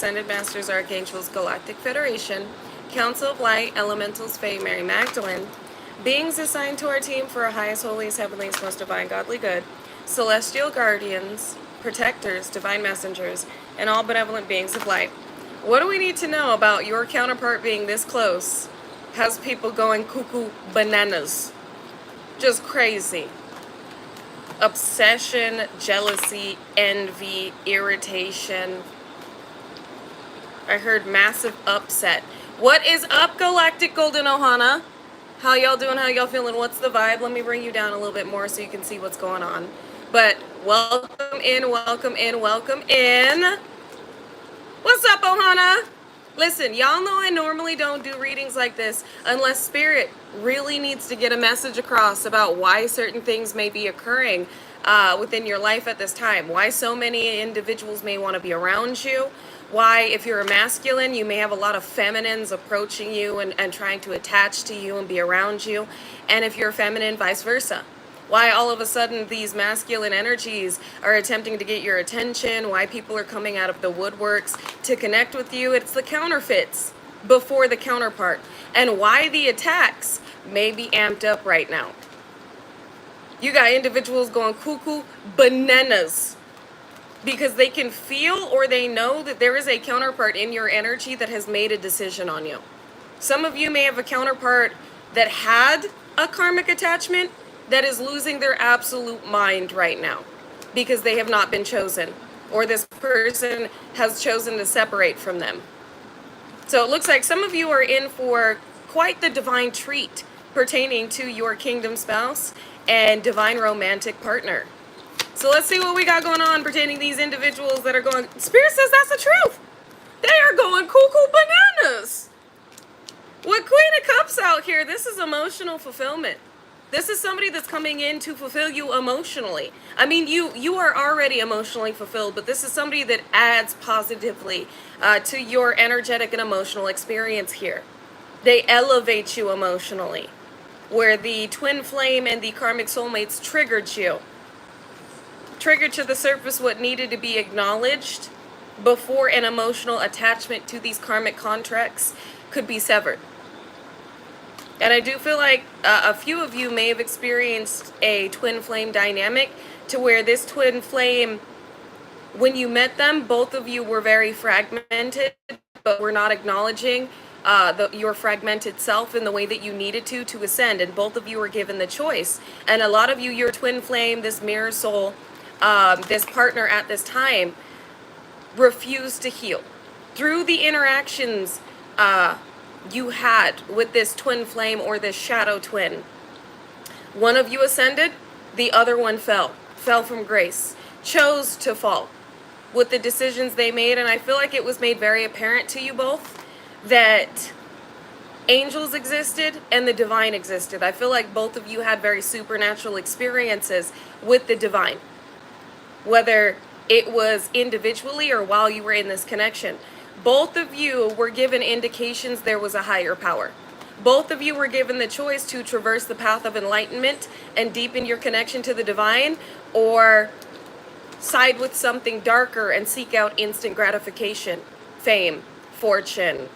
Ascended Masters, Archangels, Galactic Federation, Council of Light, Elementals, Fae, Mary Magdalene, beings assigned to our team for our highest, holiest, heavenliest, most divine, godly good, celestial guardians, protectors, divine messengers, and all benevolent beings of light. What do we need to know about your counterpart being this close? Has people going cuckoo bananas. Just crazy. Obsession, jealousy, envy, irritation. I heard massive upset. What is up, Galactic Golden Ohana? How y'all doing? How y'all feeling? What's the vibe? Let me bring you down a little bit more so you can see what's going on. But welcome in, welcome in, welcome in. What's up, Ohana? Listen, y'all know I normally don't do readings like this unless Spirit really needs to get a message across about why certain things may be occurring within your life at this time. Why so many individuals may want to be around you. Why, if you're a masculine, you may have a lot of feminines approaching you and trying to attach to you and be around you. And if you're feminine, vice versa. Why all of a sudden these masculine energies are attempting to get your attention, why people are coming out of the woodworks to connect with you. It's the counterfeits before the counterpart. And why the attacks may be amped up right now. You got individuals going cuckoo bananas because they can feel or they know that there is a counterpart in your energy that has made a decision on you. Some of you may have a counterpart that had a karmic attachment that is losing their absolute mind right now because they have not been chosen, or this person has chosen to separate from them. So it looks like some of you are in for quite the divine treat pertaining to your kingdom spouse and divine romantic partner. So let's see what we got going on pertaining to these individuals that are going, Spirit says that's the truth. They are going cuckoo bananas. With Queen of Cups out here, this is emotional fulfillment. This is somebody that's coming in to fulfill you emotionally. I mean, you are already emotionally fulfilled, but this is somebody that adds positively to your energetic and emotional experience here. They elevate you emotionally, where the twin flame and the karmic soulmates triggered you. Triggered to the surface what needed to be acknowledged before an emotional attachment to these karmic contracts could be severed. And I do feel like a few of you may have experienced a twin flame dynamic to where this twin flame, when you met them, both of you were very fragmented, but were not acknowledging your fragmented self in the way that you needed to ascend. And both of you were given the choice. And a lot of you, your twin flame, this mirror soul, this partner at this time, refused to heal. Through the interactions you had with this twin flame or this shadow twin, one of you ascended, the other one fell from grace, chose to fall with the decisions they made. And I feel like it was made very apparent to you both that angels existed and the divine existed. I feel like both of you had very supernatural experiences with the divine, whether it was individually or while you were in this connection. Both of you were given indications there was a higher power. Both of you were given the choice to traverse the path of enlightenment and deepen your connection to the divine, or side with something darker and seek out instant gratification, fame, fortune.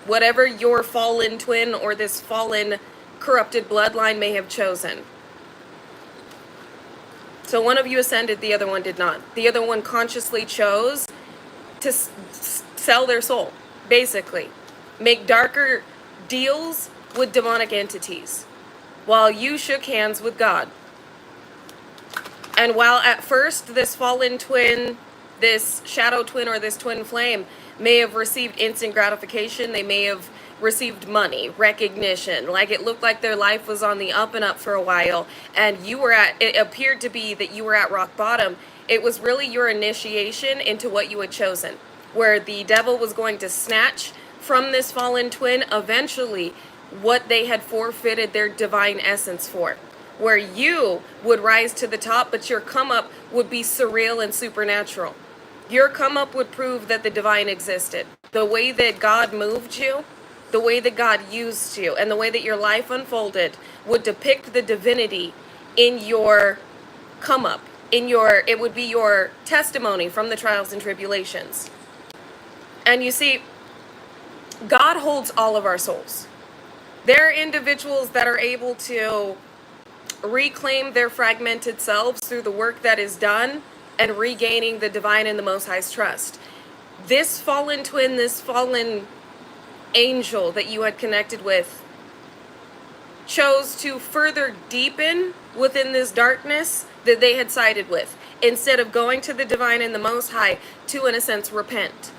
Whatever your fallen twin or this fallen corrupted bloodline may have chosen. So one of you ascended, the other one did not. The other one consciously chose to sell their soul, basically. Make darker deals with demonic entities, while you shook hands with God. And while at first this fallen twin, this shadow twin or this twin flame may have received instant gratification, they may have received money, recognition, like it looked like their life was on the up and up for a while, and it appeared to be that you were at rock bottom. It was really your initiation into what you had chosen, where the devil was going to snatch from this fallen twin eventually what they had forfeited their divine essence for, where you would rise to the top, but your come up would be surreal and supernatural. Your come up would prove that the divine existed. The way that God moved you, the way that God used you, and the way that your life unfolded would depict the divinity in your come up, it would be your testimony from the trials and tribulations. And you see, God holds all of our souls. There are individuals that are able to reclaim their fragmented selves through the work that is done and regaining the divine and the Most High's trust. This fallen twin, this fallen angel that you had connected with, chose to further deepen within this darkness that they had sided with, instead of going to the divine and the Most High to, in a sense, repent.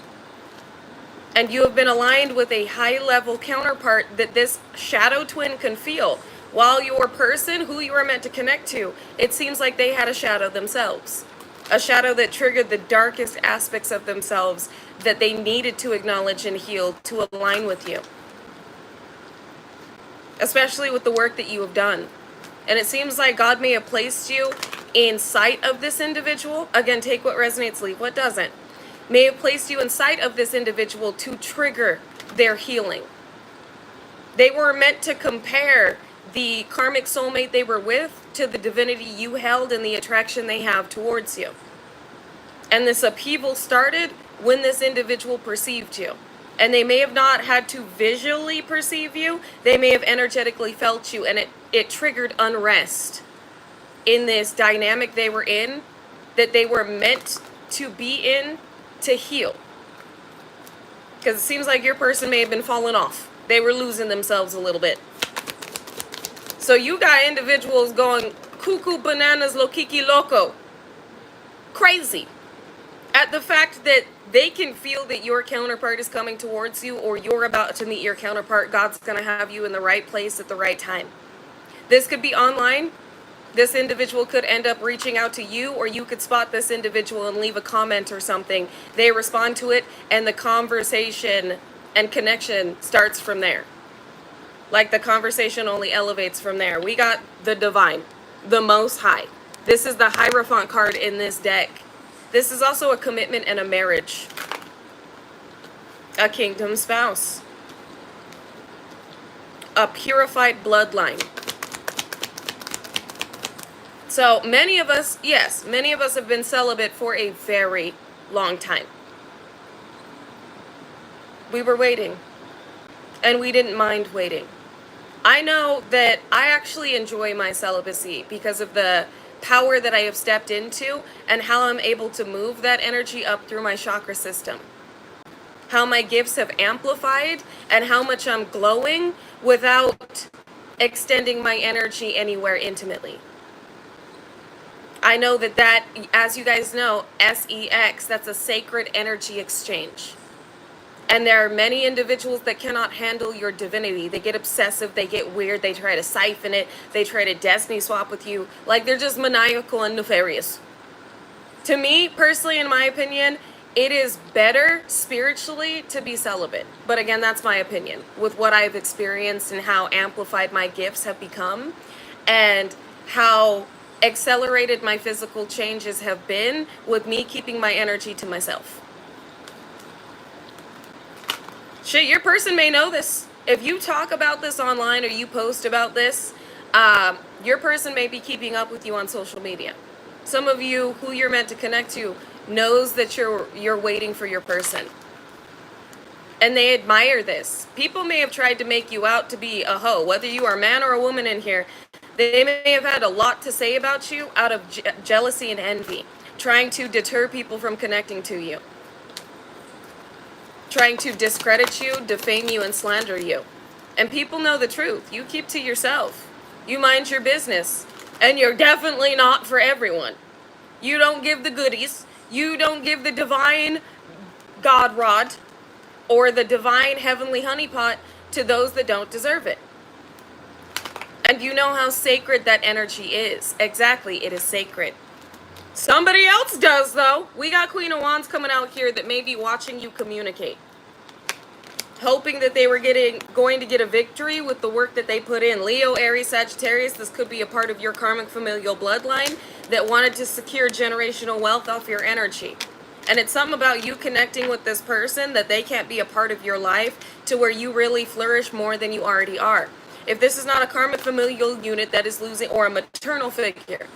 And you have been aligned with a high-level counterpart that this shadow twin can feel. While your person, who you are meant to connect to, it seems like they had a shadow themselves. A shadow that triggered the darkest aspects of themselves that they needed to acknowledge and heal to align with you. Especially with the work that you have done. And it seems like God may have placed you in sight of this individual. Again, take what resonates, leave what doesn't. May have placed you in sight of this individual to trigger their healing. They were meant to compare the karmic soulmate they were with to the divinity you held and the attraction they have towards you. And this upheaval started when this individual perceived you. And they may have not had to visually perceive you, they may have energetically felt you, and it triggered unrest in this dynamic they were in, that they were meant to be in, to heal. Because it seems like your person may have been falling off. They were losing themselves a little bit. So you got individuals going cuckoo bananas lokiki loco. Crazy. At the fact that they can feel that your counterpart is coming towards you, or you're about to meet your counterpart. God's going to have you in the right place at the right time. This could be online. This individual could end up reaching out to you, or you could spot this individual and leave a comment or something. They respond to it, and the conversation and connection starts from there. Like the conversation only elevates from there. We got the divine, the Most High. This is the Hierophant card in this deck. This is also a commitment and a marriage. A kingdom spouse. A purified bloodline. So many of us, yes, many of us have been celibate for a very long time. We were waiting. And we didn't mind waiting. I know that I actually enjoy my celibacy because of the power that I have stepped into and how I'm able to move that energy up through my chakra system. How my gifts have amplified and how much I'm glowing without extending my energy anywhere intimately. I know that, as you guys know, SEX, that's a sacred energy exchange. And there are many individuals that cannot handle your divinity. They get obsessive, they get weird, they try to siphon it, they try to destiny swap with you. Like they're just maniacal and nefarious. To me, personally, in my opinion, it is better spiritually to be celibate. But again, that's my opinion. With what I've experienced and how amplified my gifts have become and how accelerated my physical changes have been with me keeping my energy to myself. Shit, your person may know this. If you talk about this online or you post about this, your person may be keeping up with you on social media. Some of you who you're meant to connect to knows that you're waiting for your person. And they admire this. People may have tried to make you out to be a hoe, whether you are a man or a woman in here. They may have had a lot to say about you out of jealousy and envy, trying to deter people from connecting to you. Trying to discredit you, defame you, and slander you. And people know the truth. You keep to yourself. You mind your business. And you're definitely not for everyone. You don't give the goodies. You don't give the divine God rod or the divine heavenly honeypot to those that don't deserve it. And you know how sacred that energy is. Exactly, it is sacred. Somebody else does, though. We got Queen of Wands coming out here that may be watching you communicate. Hoping that they were going to get a victory with the work that they put in. Leo, Aries, Sagittarius, this could be a part of your karmic familial bloodline that wanted to secure generational wealth off your energy. And it's something about you connecting with this person that they can't be a part of your life to where you really flourish more than you already are. If this is not a karmic familial unit that is losing, or a maternal figure,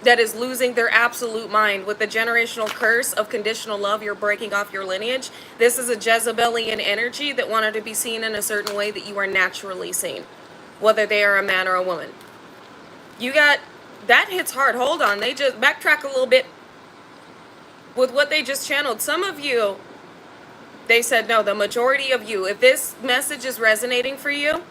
that is losing their absolute mind with the generational curse of conditional love. You're breaking off your lineage. This is a Jezebelian energy that wanted to be seen in a certain way that you are naturally seen, whether they are a man or a woman. You got, that hits hard. Hold on, they just backtrack a little bit with what they just channeled. Some of you, they said no, the majority of you, if this message is resonating for you,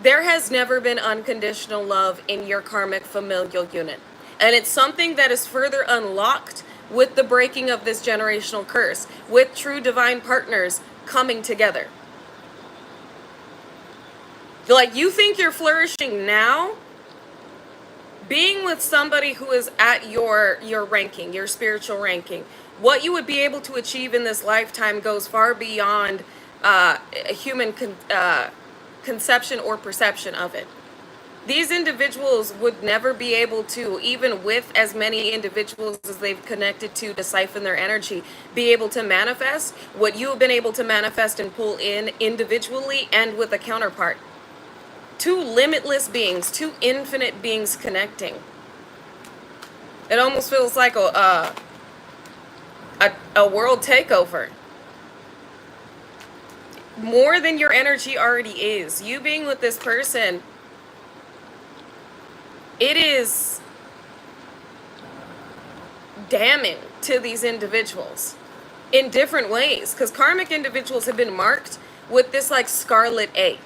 there has never been unconditional love in your karmic familial unit. And it's something that is further unlocked with the breaking of this generational curse, with true divine partners coming together. Like, you think you're flourishing now, being with somebody who is at your ranking, your spiritual ranking. What you would be able to achieve in this lifetime goes far beyond human conception or perception of it. These individuals would never be able to, even with as many individuals as they've connected to siphon their energy, be able to manifest what you have been able to manifest and pull in individually and with a counterpart. Two limitless beings, two infinite beings connecting. It almost feels like a world takeover. More than your energy already is. You being with this person, it is damning to these individuals in different ways, because karmic individuals have been marked with this like scarlet A.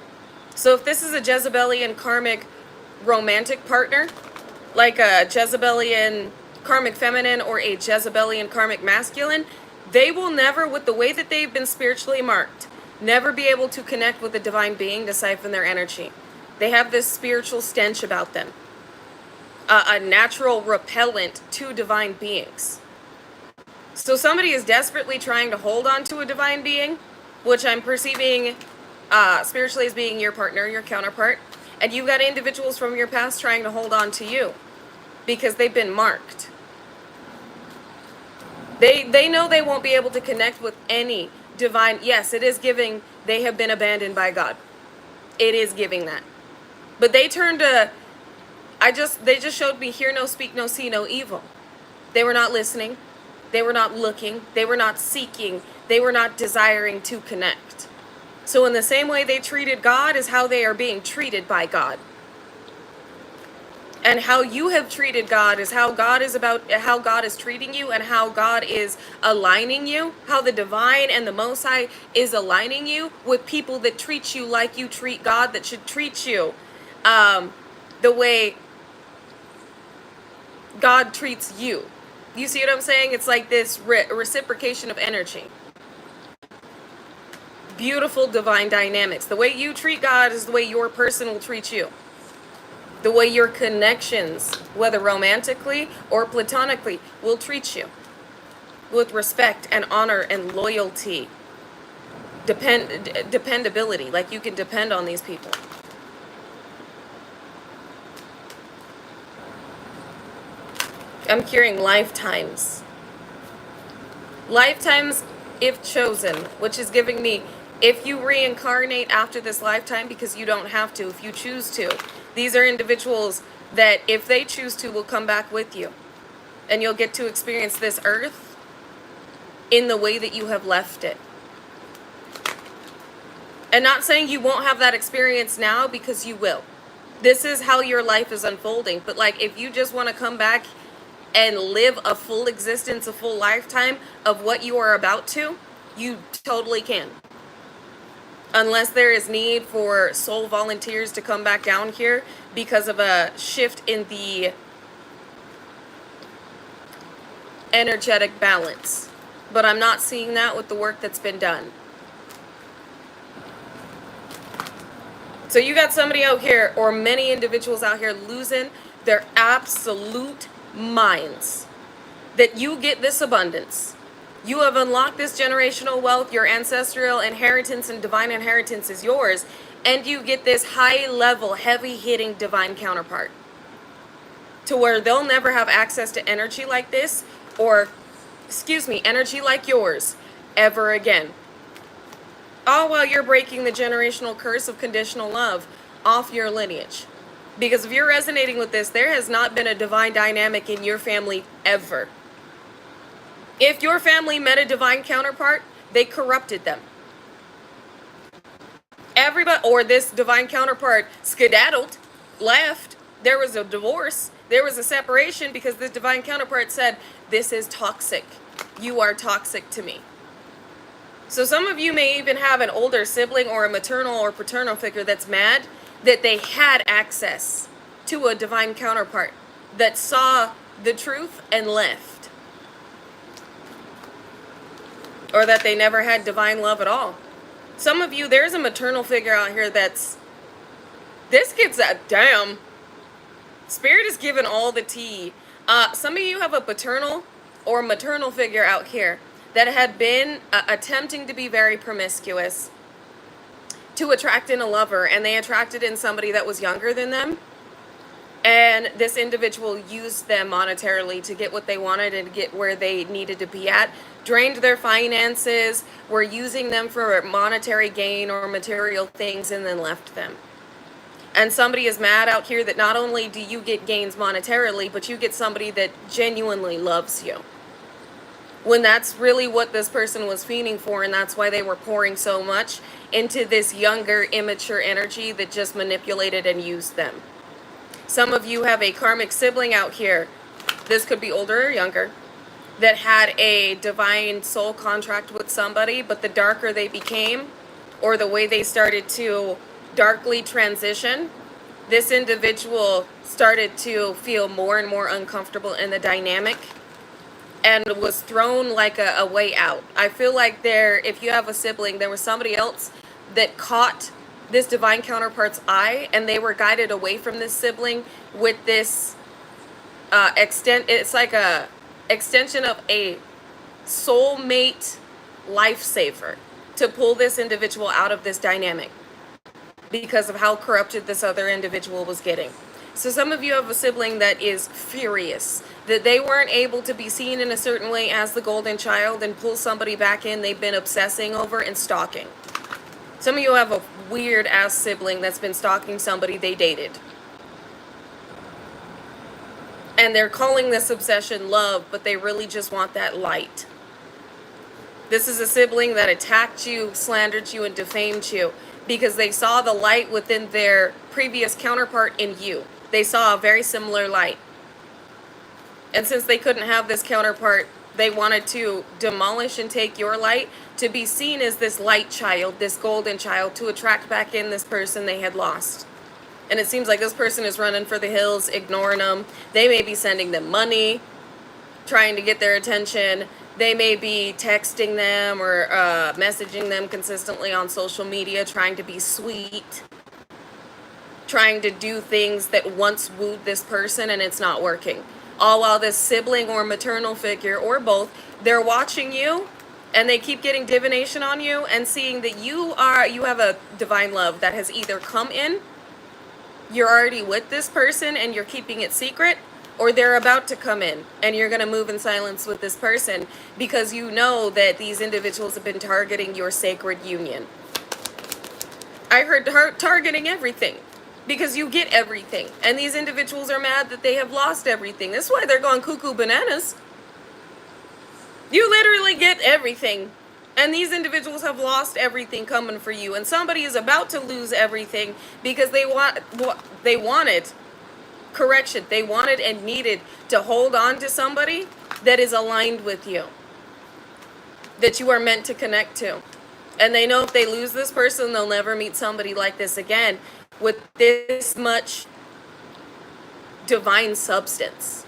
So if this is a Jezebelian karmic romantic partner, like a Jezebelian karmic feminine or a Jezebelian karmic masculine, they will never, with the way that they've been spiritually marked, never be able to connect with a divine being to siphon their energy. They have this spiritual stench about them. A natural repellent to divine beings. So somebody is desperately trying to hold on to a divine being, which I'm perceiving spiritually as being your partner, your counterpart, and you've got individuals from your past trying to hold on to you because they've been marked. They know they won't be able to connect with any divine. Yes, it is giving they have been abandoned by God. It is giving that. But they turned to, they just showed me hear no, speak no, see no evil. They were not listening. They were not looking. They were not seeking. They were not desiring to connect. So in the same way they treated God is how they are being treated by God. And how you have treated God is how God is treating you, and how God is aligning you, how the divine and the Most High is aligning you with people that treat you like you treat God, that should treat you the way God treats you. You see what I'm saying? It's like this reciprocation of energy. Beautiful divine dynamics. The way you treat God is the way your person will treat you. The way your connections, whether romantically or platonically, will treat you. With respect and honor and loyalty. Dependability. Like you can depend on these people. I'm curing lifetimes. Lifetimes, if chosen, which is giving me, if you reincarnate after this lifetime, because you don't have to, if you choose to. These are individuals that, if they choose to, will come back with you. And you'll get to experience this earth in the way that you have left it. And not saying you won't have that experience now, because you will. This is how your life is unfolding. But like, if you just want to come back and live a full existence, a full lifetime of what you are about to, you totally can. Unless there is need for soul volunteers to come back down here because of a shift in the energetic balance. But I'm not seeing that with the work that's been done. So you got somebody out here, or many individuals out here, losing their absolute minds that you get this abundance. You have unlocked this generational wealth. Your ancestral inheritance and divine inheritance is yours, and you get this high level, heavy hitting divine counterpart to where they'll never have access to energy like this, or energy like yours ever again. All while you're breaking the generational curse of conditional love off your lineage. Because if you're resonating with this, there has not been a divine dynamic in your family ever. If your family met a divine counterpart, they corrupted them. Everybody, or this divine counterpart skedaddled, left, there was a divorce, there was a separation because this divine counterpart said, this is toxic. You are toxic to me. So some of you may even have an older sibling or a maternal or paternal figure that's mad that they had access to a divine counterpart that saw the truth and left. Or that they never had divine love at all. Some of you, there's a maternal figure out here that's, this gets a damn. Spirit is giving all the tea. Some of you have a paternal or maternal figure out here that had been attempting to be very promiscuous to attract in a lover, and they attracted in somebody that was younger than them. And this individual used them monetarily to get what they wanted and get where they needed to be at, drained their finances, were using them for monetary gain or material things, and then left them. And somebody is mad out here that not only do you get gains monetarily, but you get somebody that genuinely loves you. When that's really what this person was fiending for, and that's why they were pouring so much into this younger, immature energy that just manipulated and used them. Some of you have a karmic sibling out here, this could be older or younger, that had a divine soul contract with somebody, but the darker they became, or the way they started to darkly transition, this individual started to feel more and more uncomfortable in the dynamic and was thrown like a way out. I feel like if you have a sibling, there was somebody else that caught this divine counterpart's eye, and they were guided away from this sibling with this it's like a extension of a soulmate lifesaver to pull this individual out of this dynamic because of how corrupted this other individual was getting. So some of you have a sibling that is furious that they weren't able to be seen in a certain way as the golden child and pull somebody back in they've been obsessing over and stalking. Some of you have a weird ass sibling that's been stalking somebody they dated. And they're calling this obsession love, but they really just want that light. This is a sibling that attacked you, slandered you, and defamed you because they saw the light within their previous counterpart in you. They saw a very similar light. And since they couldn't have this counterpart, they wanted to demolish and take your light to be seen as this light child, this golden child, to attract back in this person they had lost. And it seems like this person is running for the hills, ignoring them. They may be sending them money, trying to get their attention. They may be texting them or messaging them consistently on social media, trying to be sweet, trying to do things that once wooed this person, and it's not working. All while this sibling or maternal figure or both, they're watching you and they keep getting divination on you and seeing that you have a divine love that has either come in, you're already with this person and you're keeping it secret, or they're about to come in and you're going to move in silence with this person because you know that these individuals have been targeting your sacred union. I heard targeting everything. Because you get everything. And these individuals are mad that they have lost everything. That's why they're going cuckoo bananas. You literally get everything. And these individuals have lost everything coming for you. And somebody is about to lose everything because they wanted correction. They wanted and needed to hold on to somebody that is aligned with you. That you are meant to connect to. And they know if they lose this person, they'll never meet somebody like this again. With this much divine substance.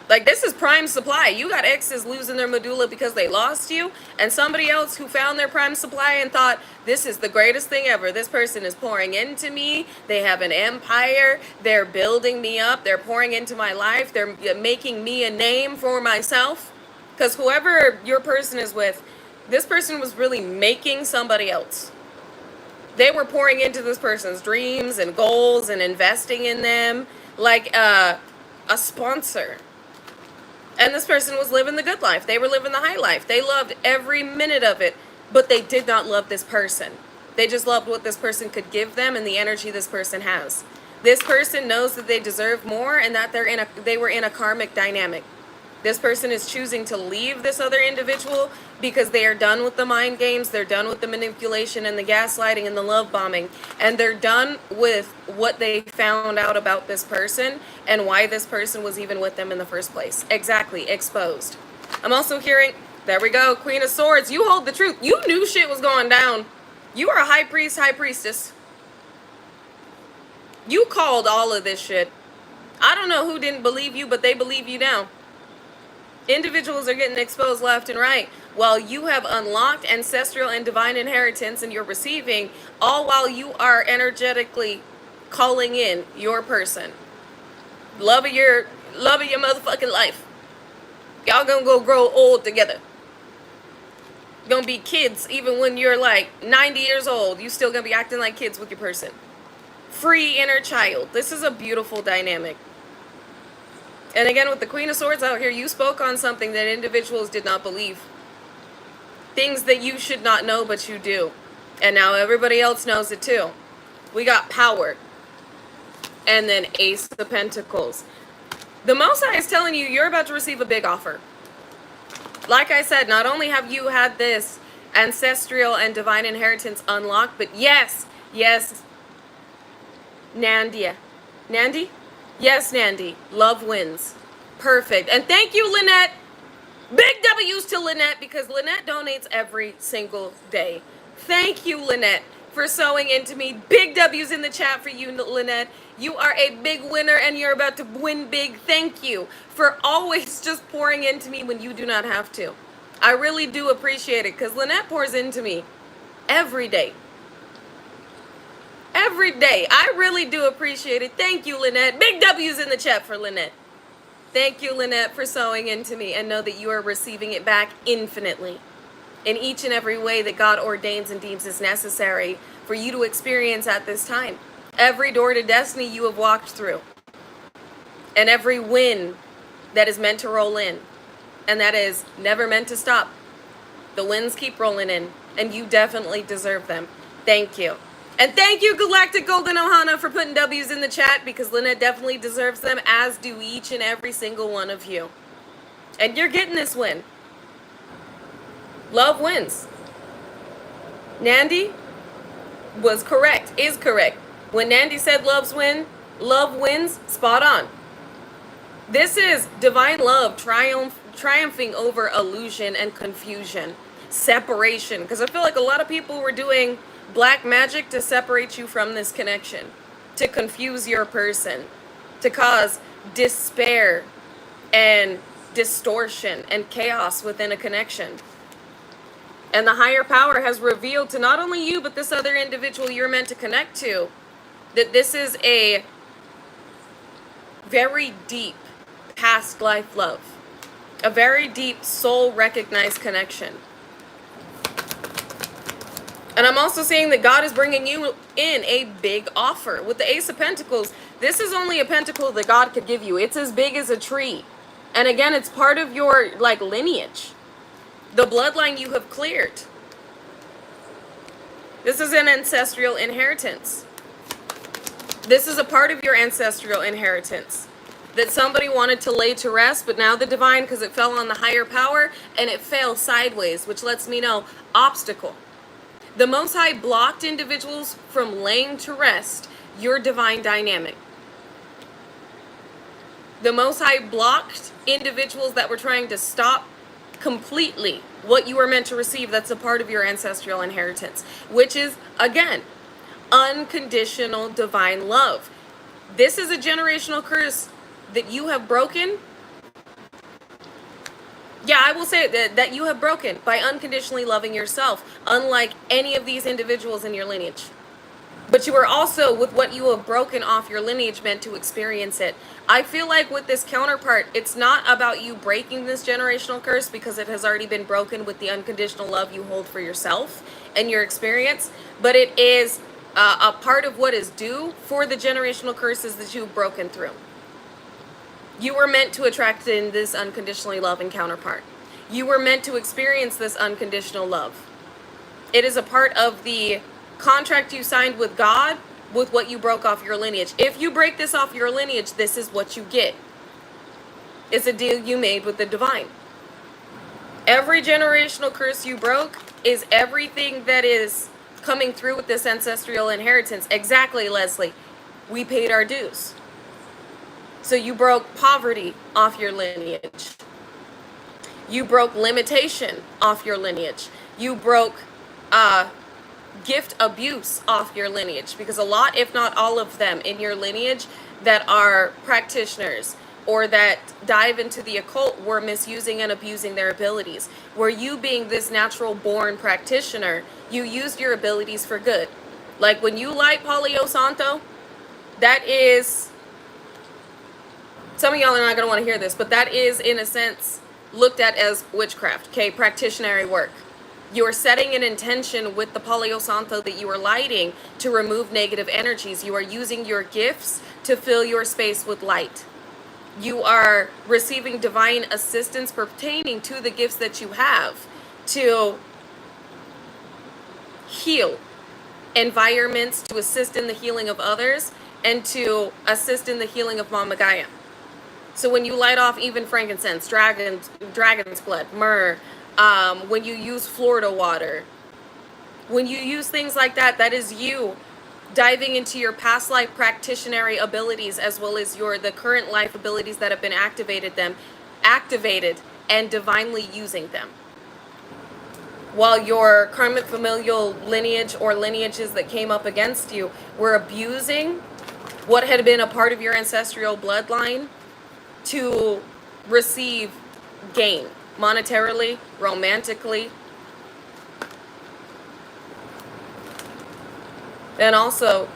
Like, this is prime supply. You got exes losing their medulla because they lost you, and somebody else who found their prime supply and thought, this is the greatest thing ever. This person is pouring into me. They have an empire. They're building me up. They're pouring into my life. They're making me a name for myself. Because whoever your person is with, this person was really making somebody else. They were pouring into this person's dreams and goals and investing in them like a sponsor. And this person was living the good life. They were living the high life. They loved every minute of it, but they did not love this person. They just loved what this person could give them and the energy this person has. This person knows that they deserve more and that they were in a karmic dynamic. This person is choosing to leave this other individual because they are done with the mind games, they're done with the manipulation and the gaslighting and the love bombing, and they're done with what they found out about this person and why this person was even with them in the first place. Exactly, exposed. I'm also hearing, there we go, Queen of Swords, you hold the truth. You knew shit was going down. You are a high priest, high priestess. You called all of this shit. I don't know who didn't believe you, but they believe you now. Individuals are getting exposed left and right while you have unlocked ancestral and divine inheritance and you're receiving, all while you are energetically calling in your person. Love of your motherfucking life. Y'all gonna go grow old together. Gonna be kids even when you're like 90 years old. You still gonna be acting like kids with your person. Free inner child. This is a beautiful dynamic. And again, with the Queen of Swords out here, you spoke on something that individuals did not believe. Things that you should not know, but you do. And now everybody else knows it too. We got power. And then Ace of Pentacles. The Most High is telling you, you're about to receive a big offer. Like I said, not only have you had this ancestral and divine inheritance unlocked, but yes, Nandia. Nandi? Yes, Nandi. Love wins. Perfect. And thank you, Lynette. Big W's to Lynette because Lynette donates every single day. Thank you, Lynette, for sewing into me. Big W's in the chat for you, Lynette. You are a big winner and you're about to win big. Thank you for always just pouring into me when you do not have to. I really do appreciate it because Lynette pours into me every day. Every day. I really do appreciate it. Thank you, Lynette. Big W's in the chat for Lynette. Thank you, Lynette, for sewing into me, and know that you are receiving it back infinitely in each and every way that God ordains and deems is necessary for you to experience at this time. Every door to destiny you have walked through, and every win that is meant to roll in, and that is never meant to stop. The wins keep rolling in, and you definitely deserve them. Thank you. And thank you, Galactic Golden Ohana, for putting W's in the chat because Lynette definitely deserves them, as do each and every single one of you. And you're getting this win. Love wins. Nandi was correct, is correct. When Nandi said love wins, spot on. This is divine love triumphing over illusion and confusion, separation. Because I feel like a lot of people were doing black magic to separate you from this connection, to confuse your person, to cause despair and distortion and chaos within a connection. And the higher power has revealed to not only you, but this other individual you're meant to connect to, that this is a very deep past life love, a very deep soul recognized connection. And I'm also seeing that God is bringing you in a big offer. With the Ace of Pentacles, this is only a pentacle that God could give you. It's as big as a tree. And again, it's part of your lineage. The bloodline you have cleared. This is an ancestral inheritance. This is a part of your ancestral inheritance that somebody wanted to lay to rest, but now the divine, because it fell on the higher power, and it fell sideways, which lets me know obstacle. The Most High blocked individuals from laying to rest your divine dynamic. The Most High blocked individuals that were trying to stop completely what you were meant to receive. That's a part of your ancestral inheritance, which is, again, unconditional divine love. This is a generational curse that you have broken. Yeah, I will say that you have broken by unconditionally loving yourself, unlike any of these individuals in your lineage. But you are also, with what you have broken off your lineage, meant to experience it. I feel like with this counterpart, it's not about you breaking this generational curse because it has already been broken with the unconditional love you hold for yourself and your experience, but it is a part of what is due for the generational curses that you've broken through. You were meant to attract in this unconditionally loving counterpart. You were meant to experience this unconditional love. It is a part of the contract you signed with God with what you broke off your lineage. If you break this off your lineage, this is what you get. It's a deal you made with the divine. Every generational curse you broke is everything that is coming through with this ancestral inheritance. Exactly, Leslie. We paid our dues. So you broke poverty off your lineage. You broke limitation off your lineage. You broke gift abuse off your lineage, because a lot, if not all of them in your lineage that are practitioners or that dive into the occult were misusing and abusing their abilities. Where you, being this natural born practitioner, you used your abilities for good. Like when you light Palo Santo, that is, some of y'all are not going to want to hear this, but that is in a sense looked at as witchcraft, okay, practitionary work. You are setting an intention with the Palo Santo that you are lighting to remove negative energies. You are using your gifts to fill your space with light. You are receiving divine assistance pertaining to the gifts that you have to heal environments, to assist in the healing of others, and to assist in the healing of Mama Gaia. So when you light off even frankincense, dragon's blood, myrrh, when you use Florida water, when you use things like that, that is you diving into your past life practitionary abilities, as well as the current life abilities that have been activated and divinely using them. While your karmic familial lineage or lineages that came up against you were abusing what had been a part of your ancestral bloodline to receive gain monetarily, romantically, and also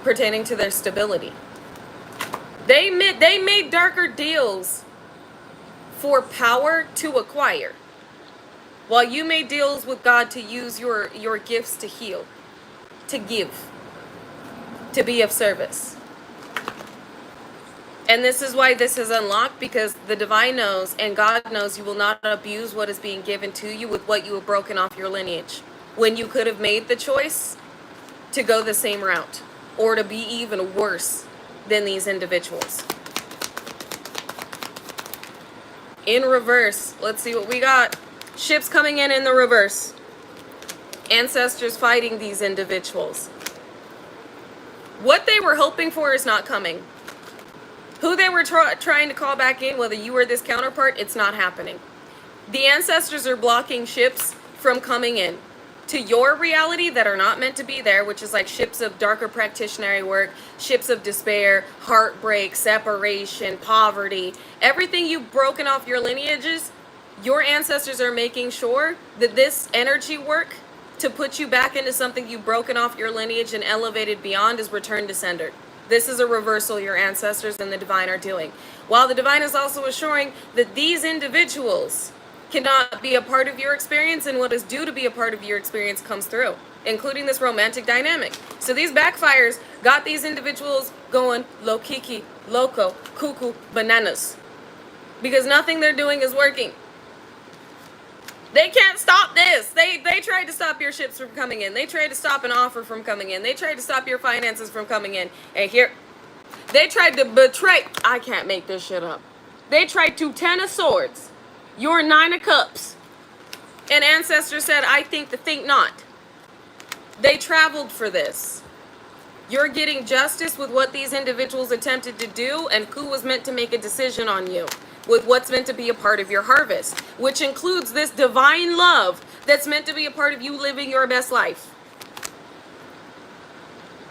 pertaining to their stability. They made darker deals for power to acquire, while you made deals with God to use your gifts to heal, to give, to be of service. And this is why this is unlocked, because the divine knows and God knows you will not abuse what is being given to you with what you have broken off your lineage, when you could have made the choice to go the same route or to be even worse than these individuals. In reverse, let's see what we got. Ships coming in the reverse. Ancestors fighting these individuals. What they were hoping for is not coming. Who they were trying to call back in, whether you were this counterpart, it's not happening. The ancestors are blocking ships from coming in to your reality that are not meant to be there, which is like ships of darker practitionary work, ships of despair, heartbreak, separation, poverty, everything you've broken off your lineages. Your ancestors are making sure that this energy work to put you back into something you've broken off your lineage and elevated beyond is returned to sender. This is a reversal your ancestors and the divine are doing. While the divine is also assuring that these individuals cannot be a part of your experience, and what is due to be a part of your experience comes through, including this romantic dynamic. So these backfires got these individuals going low kiki, loco, cuckoo, bananas, because nothing they're doing is working. They can't stop this. They tried to stop your ships from coming in. They tried to stop an offer from coming in. They tried to stop your finances from coming in. And here, they tried to betray. I can't make this shit up. They tried to 10 of swords, your 9 of cups. And ancestor said, I think not. They traveled for this. You're getting justice with what these individuals attempted to do, and who was meant to make a decision on you with what's meant to be a part of your harvest, which includes this divine love that's meant to be a part of you living your best life.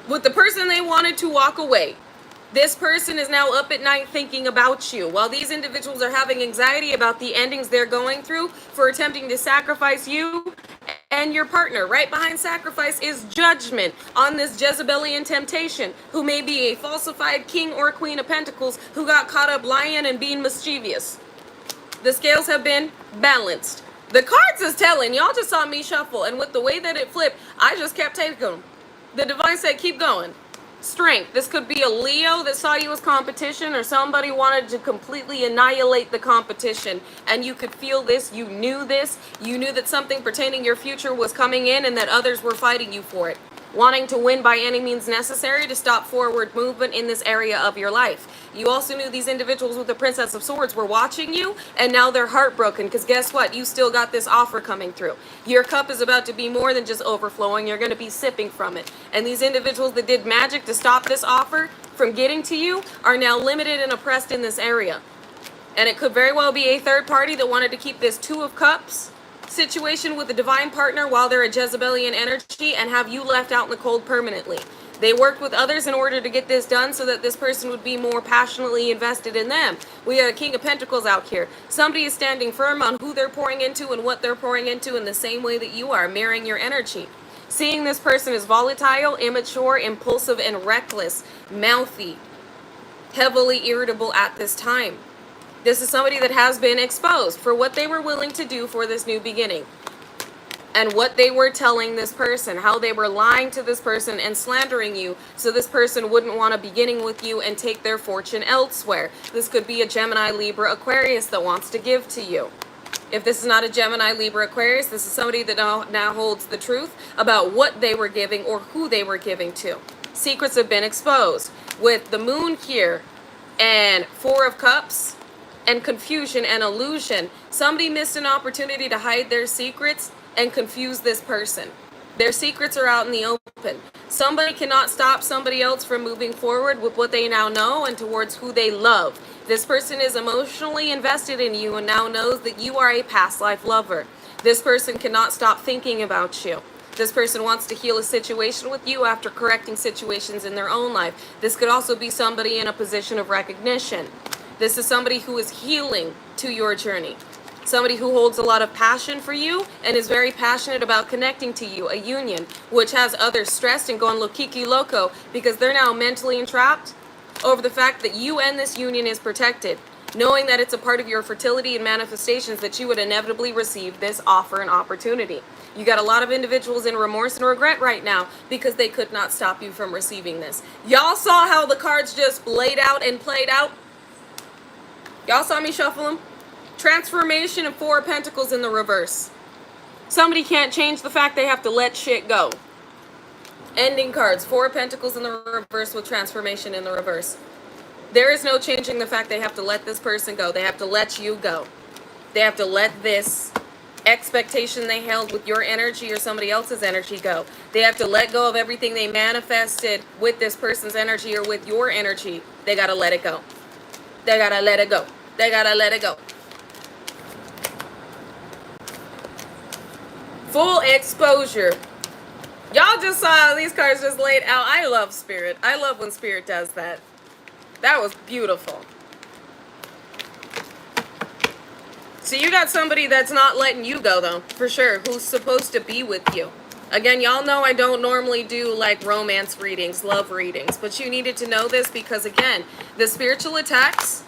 With the person they wanted to walk away, this person is now up at night thinking about you, while these individuals are having anxiety about the endings they're going through for attempting to sacrifice you and your partner. Right behind sacrifice is judgment on this Jezebelian temptation, who may be a falsified king or queen of pentacles who got caught up lying and being mischievous. The scales have been balanced. The cards is telling, y'all just saw me shuffle, and with the way that it flipped, I just kept taking them. The divine said, keep going. Strength. This could be a Leo that saw you as competition, or somebody wanted to completely annihilate the competition, and you could feel this. You knew this. You knew that something pertaining your future was coming in and that others were fighting you for it. wanting to win by any means necessary to stop forward movement in this area of your life. You also knew these individuals with the Princess of Swords were watching you, and now they're heartbroken because guess what? You still got this offer coming through. Your cup is about to be more than just overflowing. You're going to be sipping from it. And these individuals that did magic to stop this offer from getting to you are now limited and oppressed in this area. And it could very well be a third party that wanted to keep this Two of Cups situation with a divine partner while they're a Jezebelian energy and have you left out in the cold permanently. They worked with others in order to get this done so that this person would be more passionately invested in them. We got a King of Pentacles out here. Somebody is standing firm on who they're pouring into and what they're pouring into in the same way that you are, mirroring your energy. Seeing this person as volatile, immature, impulsive, and reckless, mouthy, heavily irritable at this time. This is somebody that has been exposed for what they were willing to do for this new beginning. And what they were telling this person, how they were lying to this person and slandering you so this person wouldn't want to beginning with you and take their fortune elsewhere. This could be a Gemini, Libra, Aquarius that wants to give to you. If this is not a Gemini, Libra, Aquarius, this is somebody that now holds the truth about what they were giving or who they were giving to. Secrets have been exposed. With the moon here and Four of Cups and confusion and illusion, somebody missed an opportunity to hide their secrets and confuse this person. Their secrets are out in the open. Somebody cannot stop somebody else from moving forward with what they now know and towards who they love. This person is emotionally invested in you and now knows that you are a past life lover. This person cannot stop thinking about you. This person wants to heal a situation with you after correcting situations in their own life. This could also be somebody in a position of recognition. This is somebody who is healing to your journey. Somebody who holds a lot of passion for you and is very passionate about connecting to you, a union, which has others stressed and going lokiki loco because they're now mentally entrapped over the fact that you and this union is protected, knowing that it's a part of your fertility and manifestations that you would inevitably receive this offer and opportunity. You got a lot of individuals in remorse and regret right now because they could not stop you from receiving this. Y'all saw how the cards just laid out and played out? Y'all saw me shuffle them? Transformation and Four of Pentacles in the reverse. Somebody can't change the fact they have to let shit go. Ending cards. Four of Pentacles in the reverse with transformation in the reverse. There is no changing the fact they have to let this person go. They have to let you go. They have to let this expectation they held with your energy or somebody else's energy go. They have to let go of everything they manifested with this person's energy or with your energy. They gotta let it go. They gotta let it go. They gotta let it go. Full exposure. Y'all just saw these cards just laid out. I love Spirit. I love when Spirit does that. That was beautiful. So you got somebody that's not letting you go though, for sure, who's supposed to be with you. Again, y'all know I don't normally do like romance readings, love readings, but you needed to know this because again, the spiritual attacks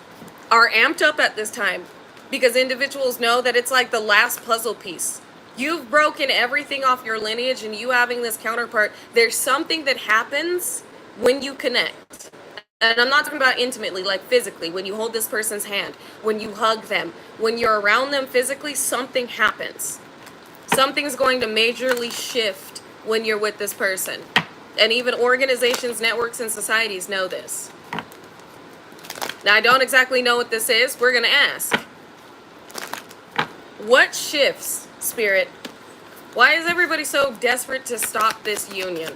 are amped up at this time because individuals know that it's like the last puzzle piece. You've broken everything off your lineage and you having this counterpart. There's something that happens when you connect. And I'm not talking about intimately, like physically, when you hold this person's hand, when you hug them, when you're around them physically, something happens. Something's going to majorly shift when you're with this person. And even organizations, networks, and societies know this. Now, I don't exactly know what this is. We're going to ask. What shifts, Spirit? Why is everybody so desperate to stop this union?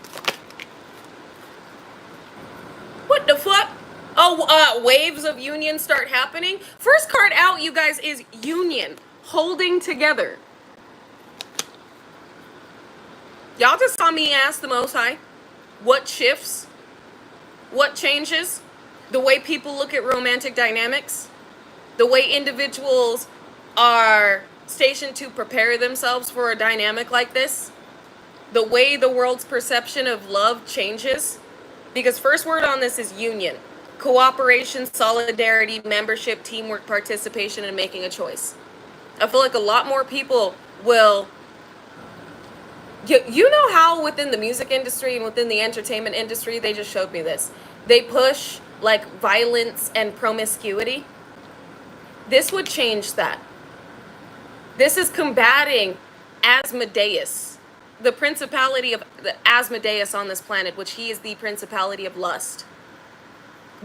What the fuck? Oh, waves of union start happening. First card out, you guys, is union. Holding together. Y'all just saw me ask the Most High. What shifts? What changes? The way people look at romantic dynamics. The way individuals are stationed to prepare themselves for a dynamic like this. The way the world's perception of love changes. Because first word on this is union. Cooperation, solidarity, membership, teamwork, participation, and making a choice. I feel like a lot more people will... You know how within the music industry and within the entertainment industry, they just showed me this. They push like violence and promiscuity. This would change that. This is combating Asmodeus. the principality of the Asmodeus on this planet, which he is the principality of lust.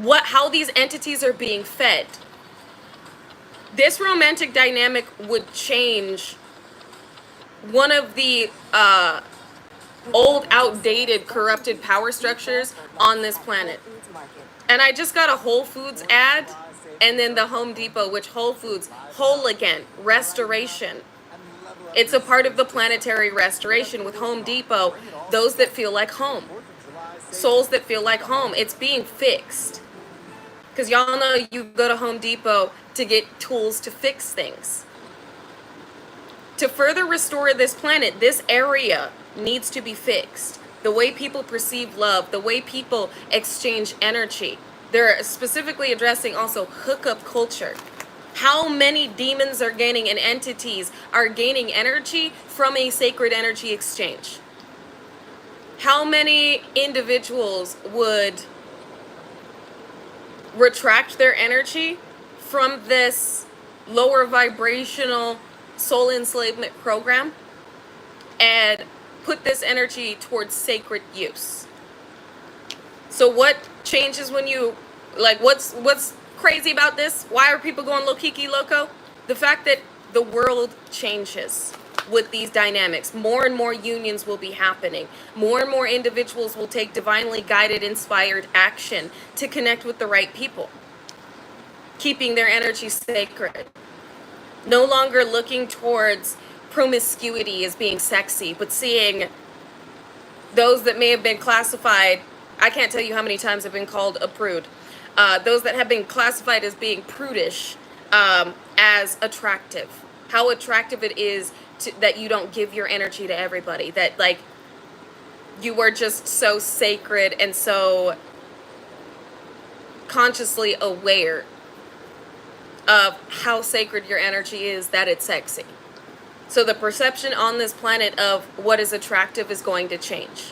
How these entities are being fed. This romantic dynamic would change one of the old, outdated, corrupted power structures on this planet. And I just got a Whole Foods ad, and then the Home Depot, which Whole Foods, whole again, restoration. It's a part of the planetary restoration with Home Depot, those that feel like home. Souls that feel like home. It's being fixed. Because y'all know you go to Home Depot to get tools to fix things. To further restore this planet, this area needs to be fixed. The way people perceive love, the way people exchange energy. They're specifically addressing also hookup culture. How many demons are gaining and entities are gaining energy from a sacred energy exchange? How many individuals would retract their energy from this lower vibrational soul enslavement program and put this energy towards sacred use? So what changes when you, like, what's crazy about this? Why are people going low-kiki loco? The fact that the world changes with these dynamics. More and more unions will be happening. More and more individuals will take divinely guided, inspired action to connect with the right people, keeping their energy sacred. No longer looking towards promiscuity as being sexy, but seeing those that may have been classified, I can't tell you how many times I've been called a prude, those that have been classified as being prudish, as attractive. How attractive it is that you don't give your energy to everybody, that like you are just so sacred and so consciously aware of how sacred your energy is that it's sexy. So the perception on this planet of what is attractive is going to change.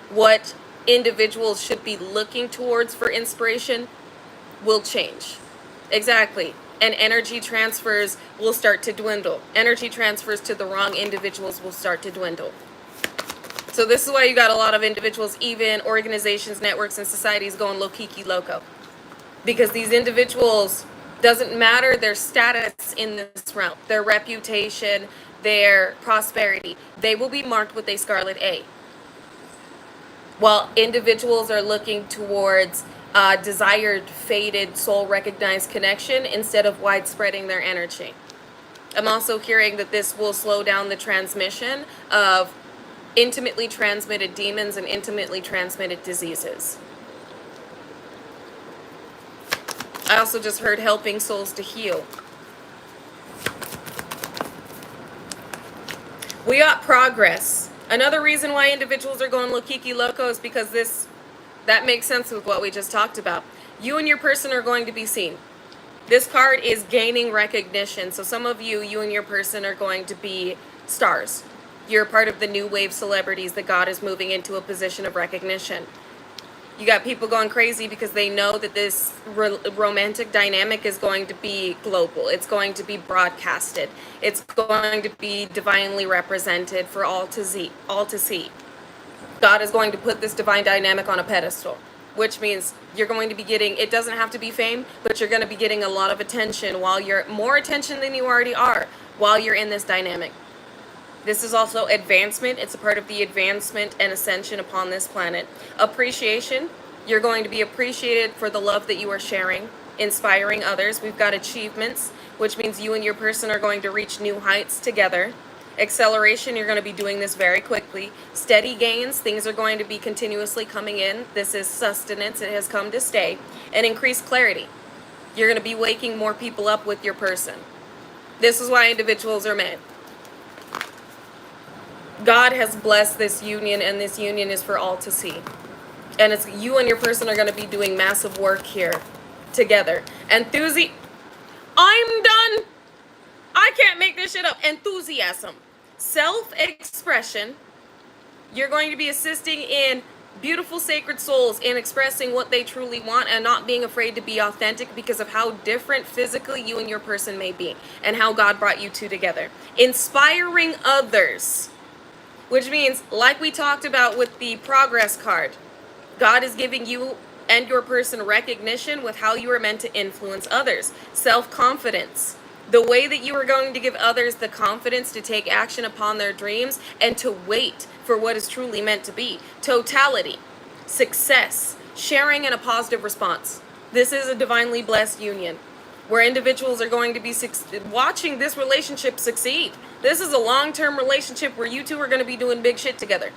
What individuals should be looking towards for inspiration will change. Exactly. And energy transfers will start to dwindle. Energy transfers to the wrong individuals will start to dwindle. So this is why you got a lot of individuals, even organizations, networks, and societies going low-kiki loco. Because these individuals, doesn't matter their status in this realm, their reputation, their prosperity, they will be marked with a scarlet A. While individuals are looking towards desired, fated, soul-recognized connection instead of widespreading their energy. I'm also hearing that this will slow down the transmission of intimately transmitted demons and intimately transmitted diseases. I also just heard helping souls to heal. We got progress. Another reason why individuals are going low-kiki loco is because that makes sense with what we just talked about. You and your person are going to be seen. This card is gaining recognition. So some of you and your person are going to be stars. You're part of the new wave celebrities that God is moving into a position of recognition. You got people going crazy because they know that this romantic dynamic is going to be global. It's going to be broadcasted. It's going to be divinely represented for all to see. God is going to put this divine dynamic on a pedestal, which means you're going to be getting, it doesn't have to be fame, but you're going to be getting a lot of attention more attention than you already are while you're in this dynamic. This is also advancement. It's a part of the advancement and ascension upon this planet. Appreciation. You're going to be appreciated for the love that you are sharing, inspiring others. We've got achievements, which means you and your person are going to reach new heights together. Acceleration, you're going to be doing this very quickly. Steady gains, things are going to be continuously coming in. This is sustenance. It has come to stay. And increased clarity. You're going to be waking more people up with your person. This is why individuals are mad. God has blessed this union, and this union is for all to see. And it's you and your person are going to be doing massive work here together. I'm done. I can't make this shit up. Enthusiasm. Self-expression. You're going to be assisting in beautiful sacred souls in expressing what they truly want and not being afraid to be authentic because of how different physically you and your person may be and how God brought you two together. Inspiring others. Which means, like we talked about with the progress card, God is giving you and your person recognition with how you are meant to influence others. Self-confidence. The way that you are going to give others the confidence to take action upon their dreams and to wait for what is truly meant to be. Totality. Success. Sharing and a positive response. This is a divinely blessed union where individuals are going to be watching this relationship succeed. This is a long-term relationship where you two are going to be doing big shit together.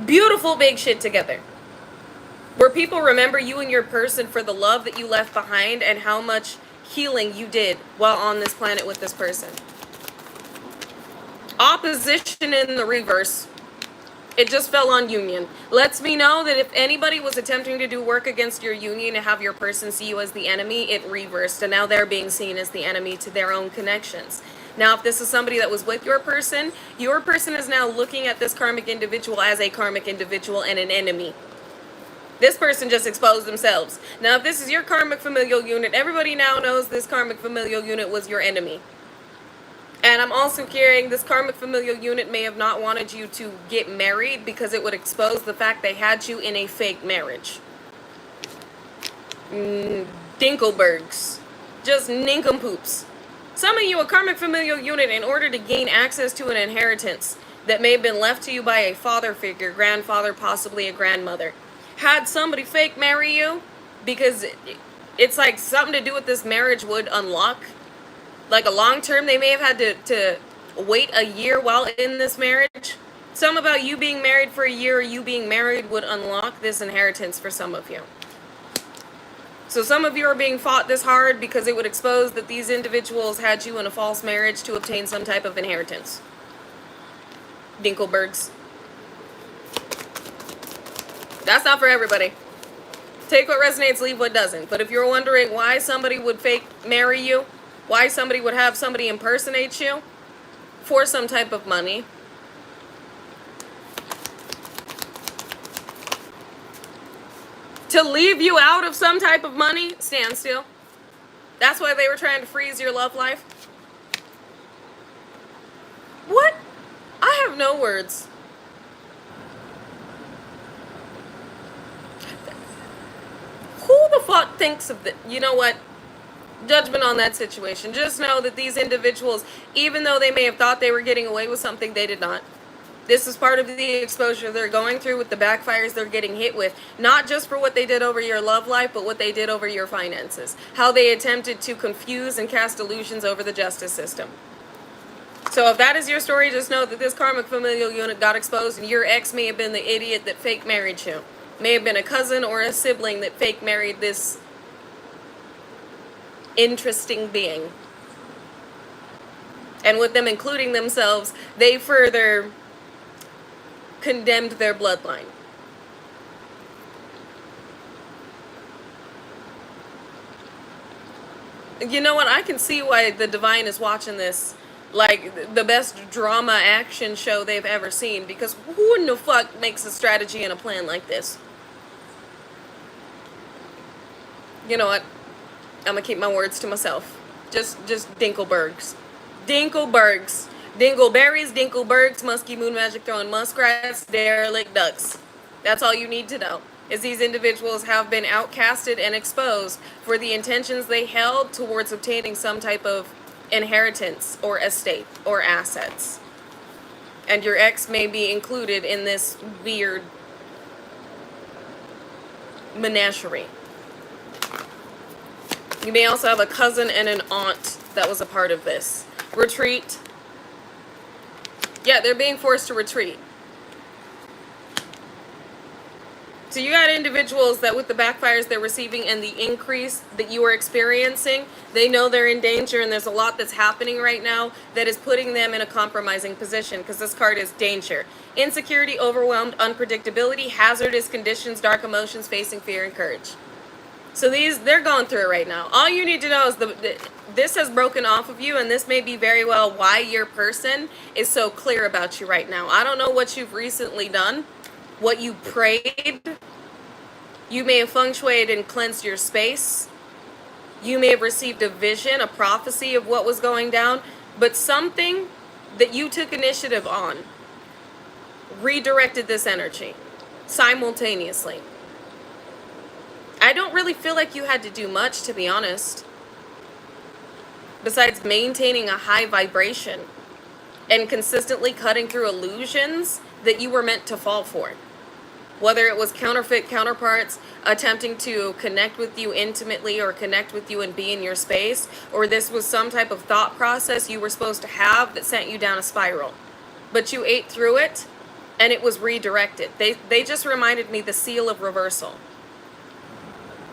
Beautiful big shit together. Where people remember you and your person for the love that you left behind and how much healing you did while on this planet with this person. Opposition in the reverse. It just fell on union. Lets me know that if anybody was attempting to do work against your union and have your person see you as the enemy, it reversed. And now they're being seen as the enemy to their own connections. Now, if this is somebody that was with your person is now looking at this karmic individual as a karmic individual and an enemy. This person just exposed themselves. Now, if this is your karmic familial unit, everybody now knows this karmic familial unit was your enemy. And I'm also hearing this karmic familial unit may have not wanted you to get married because it would expose the fact they had you in a fake marriage. Dinkelbergs. Just nincompoops. Some of you, a karmic familial unit, in order to gain access to an inheritance that may have been left to you by a father figure, grandfather, possibly a grandmother, had somebody fake marry you because it's like something to do with this marriage would unlock. Like a long term, they may have had to wait a year while in this marriage. Some about you being married for a year or you being married would unlock this inheritance for some of you. So some of you are being fought this hard because it would expose that these individuals had you in a false marriage to obtain some type of inheritance. Dinkelbergs. That's not for everybody. Take what resonates, leave what doesn't. But if you're wondering why somebody would fake marry you, why somebody would have somebody impersonate you for some type of money, to leave you out of some type of money, stand still. That's why they were trying to freeze your love life. What? I have no words. Who the fuck thinks of that? You know what? Judgment on that situation. Just know that these individuals, even though they may have thought they were getting away with something, they did not. This is part of the exposure they're going through with the backfires they're getting hit with. Not just for what they did over your love life, but what they did over your finances. How they attempted to confuse and cast illusions over the justice system. So if that is your story, just know that this karmic familial unit got exposed and your ex may have been the idiot that fake married you. May have been a cousin or a sibling that fake married this interesting being. And with them including themselves, they further condemned their bloodline. You know what? I can see why the divine is watching this like the best drama action show they've ever seen, because who in the fuck makes a strategy and a plan like this? You know what? I'm gonna keep my words to myself. Just Dinkelbergs. Dinkelbergs. Dingleberries, Dinkelbergs, musky moon magic throwing muskrats, derelict ducks. That's all you need to know. Is these individuals have been outcasted and exposed for the intentions they held towards obtaining some type of inheritance or estate or assets. And your ex may be included in this weird menagerie. You may also have a cousin and an aunt that was a part of this. Retreat. Yeah, they're being forced to retreat. So you got individuals that with the backfires they're receiving and the increase that you are experiencing, they know they're in danger, and there's a lot that's happening right now that is putting them in a compromising position, because this card is danger. Insecurity, overwhelmed, unpredictability, hazardous conditions, dark emotions, facing fear and courage. So they're going through it right now. All you need to know is this has broken off of you, and this may be very well why your person is so clear about you right now. I don't know what you've recently done, what you prayed. You may have feng shuied and cleansed your space. You may have received a vision, a prophecy of what was going down, but something that you took initiative on redirected this energy simultaneously. I don't really feel like you had to do much, to be honest, besides maintaining a high vibration and consistently cutting through illusions that you were meant to fall for. Whether it was counterfeit counterparts attempting to connect with you intimately or connect with you and be in your space, or this was some type of thought process you were supposed to have that sent you down a spiral. But you ate through it and it was redirected. They just reminded me the seal of reversal.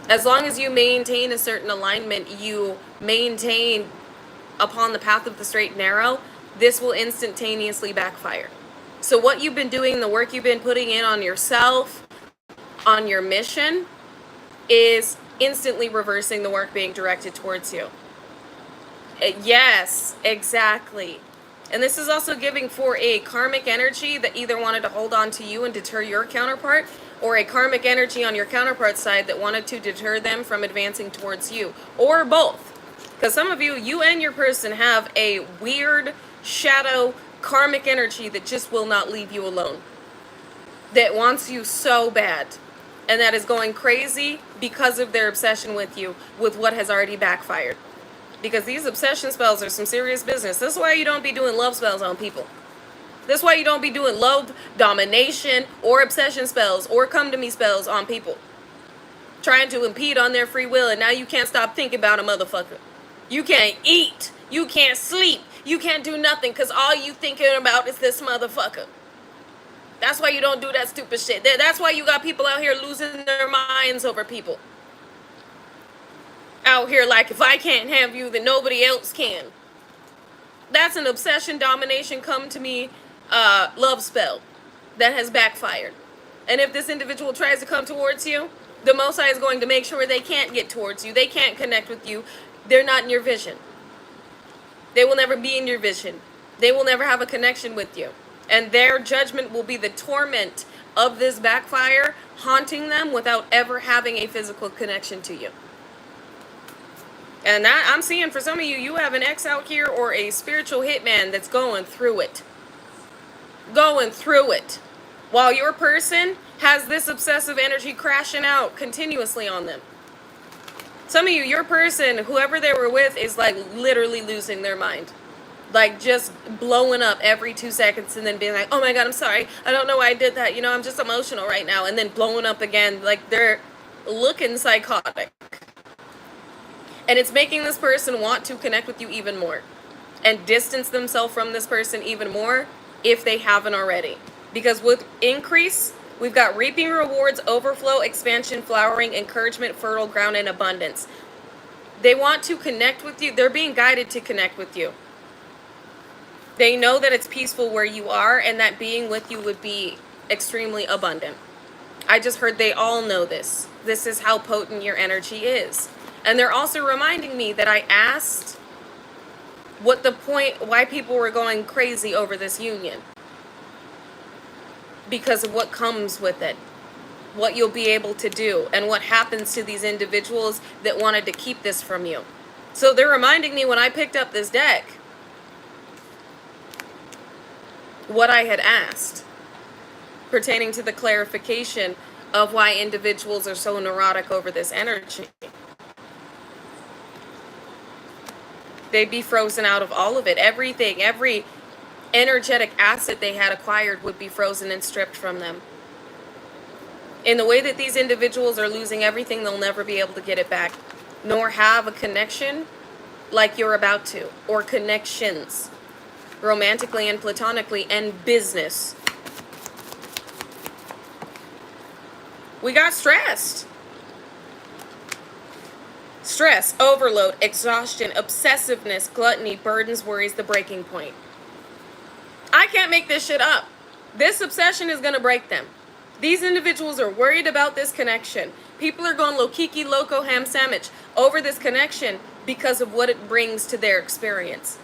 As long as you maintain a certain alignment, you maintain upon the path of the straight and narrow, this will instantaneously backfire. So what you've been doing, the work you've been putting in on yourself, on your mission, is instantly reversing the work being directed towards you. Yes, exactly. And this is also giving for a karmic energy that either wanted to hold on to you and deter your counterpart, or a karmic energy on your counterpart side that wanted to deter them from advancing towards you, or both. Because some of you, you and your person have a weird shadow karmic energy that just will not leave you alone, that wants you so bad, and that is going crazy because of their obsession with you, with what has already backfired. Because these obsession spells are some serious business. This is why you don't be doing love spells on people. This is why you don't be doing love, domination, or obsession spells, or come to me spells on people. Trying to impede on their free will, and now you can't stop thinking about a motherfucker. You can't eat. You can't sleep. You can't do nothing because all you thinking about is this motherfucker. That's why you don't do that stupid shit. That's why you got people out here losing their minds over people. Out here like, if I can't have you, then nobody else can. That's an obsession, domination, come to me love spell that has backfired. And if this individual tries to come towards you, the Most High is going to make sure they can't get towards you. They can't connect with you. They're not in your vision. They will never be in your vision. They will never have a connection with you. And their judgment will be the torment of this backfire, haunting them without ever having a physical connection to you. And I'm seeing for some of you, you have an ex out here or a spiritual hitman that's going through it. Going through it. While your person has this obsessive energy crashing out continuously on them. Some of you, your person, whoever they were with, is like literally losing their mind. Like just blowing up every 2 seconds and then being like, oh my God, I'm sorry. I don't know why I did that. You know, I'm just emotional right now. And then blowing up again. Like they're looking psychotic. And it's making this person want to connect with you even more. And distance themselves from this person even more if they haven't already. Because with increase, we've got reaping rewards, overflow, expansion, flowering, encouragement, fertile ground, and abundance. They want to connect with you. They're being guided to connect with you. They know that it's peaceful where you are and that being with you would be extremely abundant. I just heard they all know this. This is how potent your energy is. And they're also reminding me that I asked what the point, why people were going crazy over this union. Because of what comes with it, what you'll be able to do, and what happens to these individuals that wanted to keep this from you. So they're reminding me when I picked up this deck, what I had asked, pertaining to the clarification of why individuals are so neurotic over this energy. They'd be frozen out of all of it. Everything, every energetic asset they had acquired would be frozen and stripped from them. In the way that these individuals are losing everything, they'll never be able to get it back, nor have a connection like you're about to, or connections, romantically and platonically, and business. We got stressed. Stress, overload, exhaustion, obsessiveness, gluttony, burdens, worries, the breaking point. I can't make this shit up. This obsession is going to break them. These individuals are worried about this connection. People are going lokiki, loco, ham sandwich over this connection because of what it brings to their experience.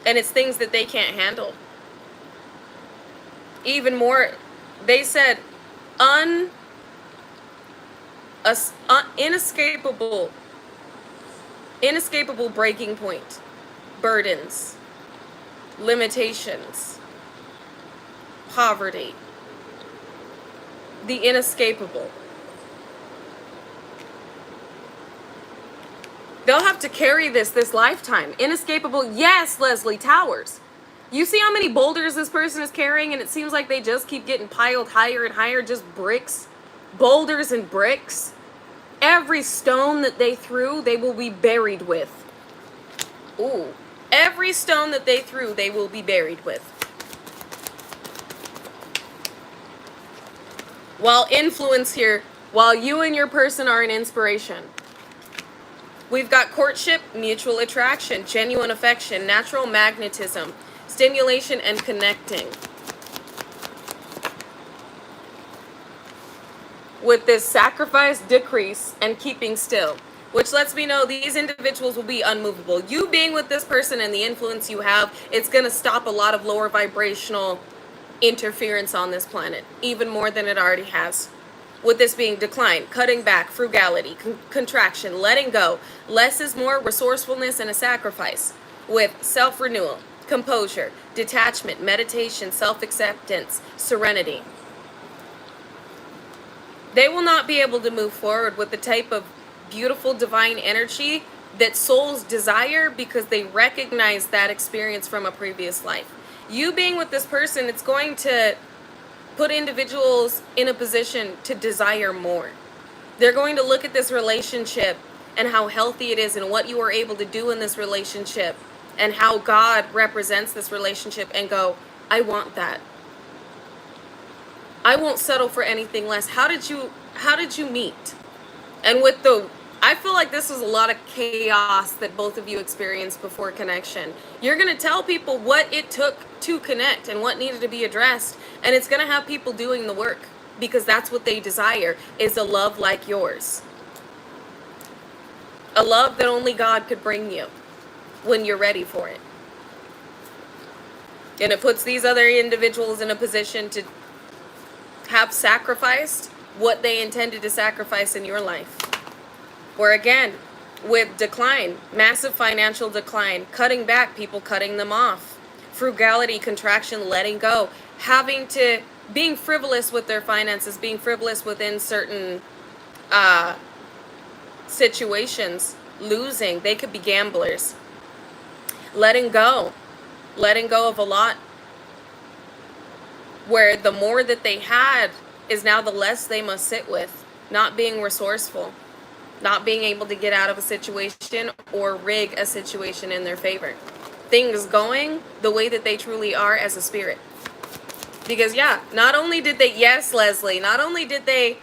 And it's things that they can't handle. Even more, they said inescapable breaking point, burdens, limitations, poverty, the inescapable. They'll have to carry this lifetime. Inescapable, yes, Leslie Towers. You see how many boulders this person is carrying, and it seems like they just keep getting piled higher and higher, just bricks, boulders and bricks. Every stone that they threw, they will be buried with. Ooh, every stone that they threw, they will be buried with. While influence here, while you and your person are an inspiration. We've got courtship, mutual attraction, genuine affection, natural magnetism, stimulation, and connecting. With this sacrifice, decrease, and keeping still, which lets me know these individuals will be unmovable. You being with this person and the influence you have, it's going to stop a lot of lower vibrational interference on this planet, even more than it already has. With this being decline, cutting back, frugality, contraction, letting go, less is more, resourcefulness, and a sacrifice. With self-renewal, composure, detachment, meditation, self-acceptance, serenity. They will not be able to move forward with the type of beautiful divine energy that souls desire because they recognize that experience from a previous life. You being with this person, it's going to put individuals in a position to desire more. They're going to look at this relationship and how healthy it is and what you are able to do in this relationship and how God represents this relationship and go, I want that. I won't settle for anything less. How did you meet? And with I feel like this was a lot of chaos that both of you experienced before connection. You're going to tell people what it took to connect and what needed to be addressed. And it's going to have people doing the work because that's what they desire, is a love like yours. A love that only God could bring you when you're ready for it. And it puts these other individuals in a position to have sacrificed what they intended to sacrifice in your life. Or again, with decline, massive financial decline, cutting back, people cutting them off, frugality, contraction, letting go, being frivolous with their finances, being frivolous within certain situations, losing. They could be gamblers. Letting go of a lot, where the more that they had is now the less they must sit with, not being resourceful, not being able to get out of a situation or rig a situation in their favor. Things going the way that they truly are as a spirit. Because yeah, not only did they, yes, Leslie, not only did they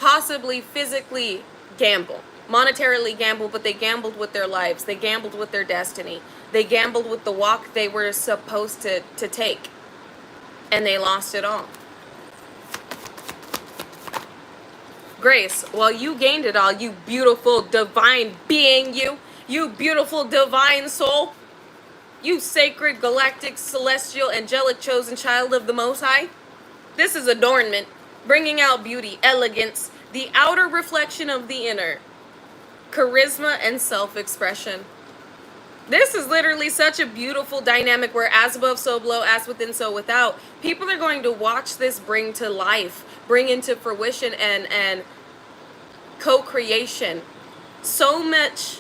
possibly physically gamble, monetarily gamble, but they gambled with their lives. They gambled with their destiny. They gambled with the walk they were supposed to take. And they lost it all. Grace, while you gained it all, you beautiful divine being, you beautiful divine soul, you sacred galactic celestial angelic chosen child of the Most High, this is adornment, bringing out beauty, elegance, the outer reflection of the inner, charisma and self-expression. This is literally such a beautiful dynamic where as above, so below, as within, so without. People are going to watch this bring to life, bring into fruition and co-creation. So much,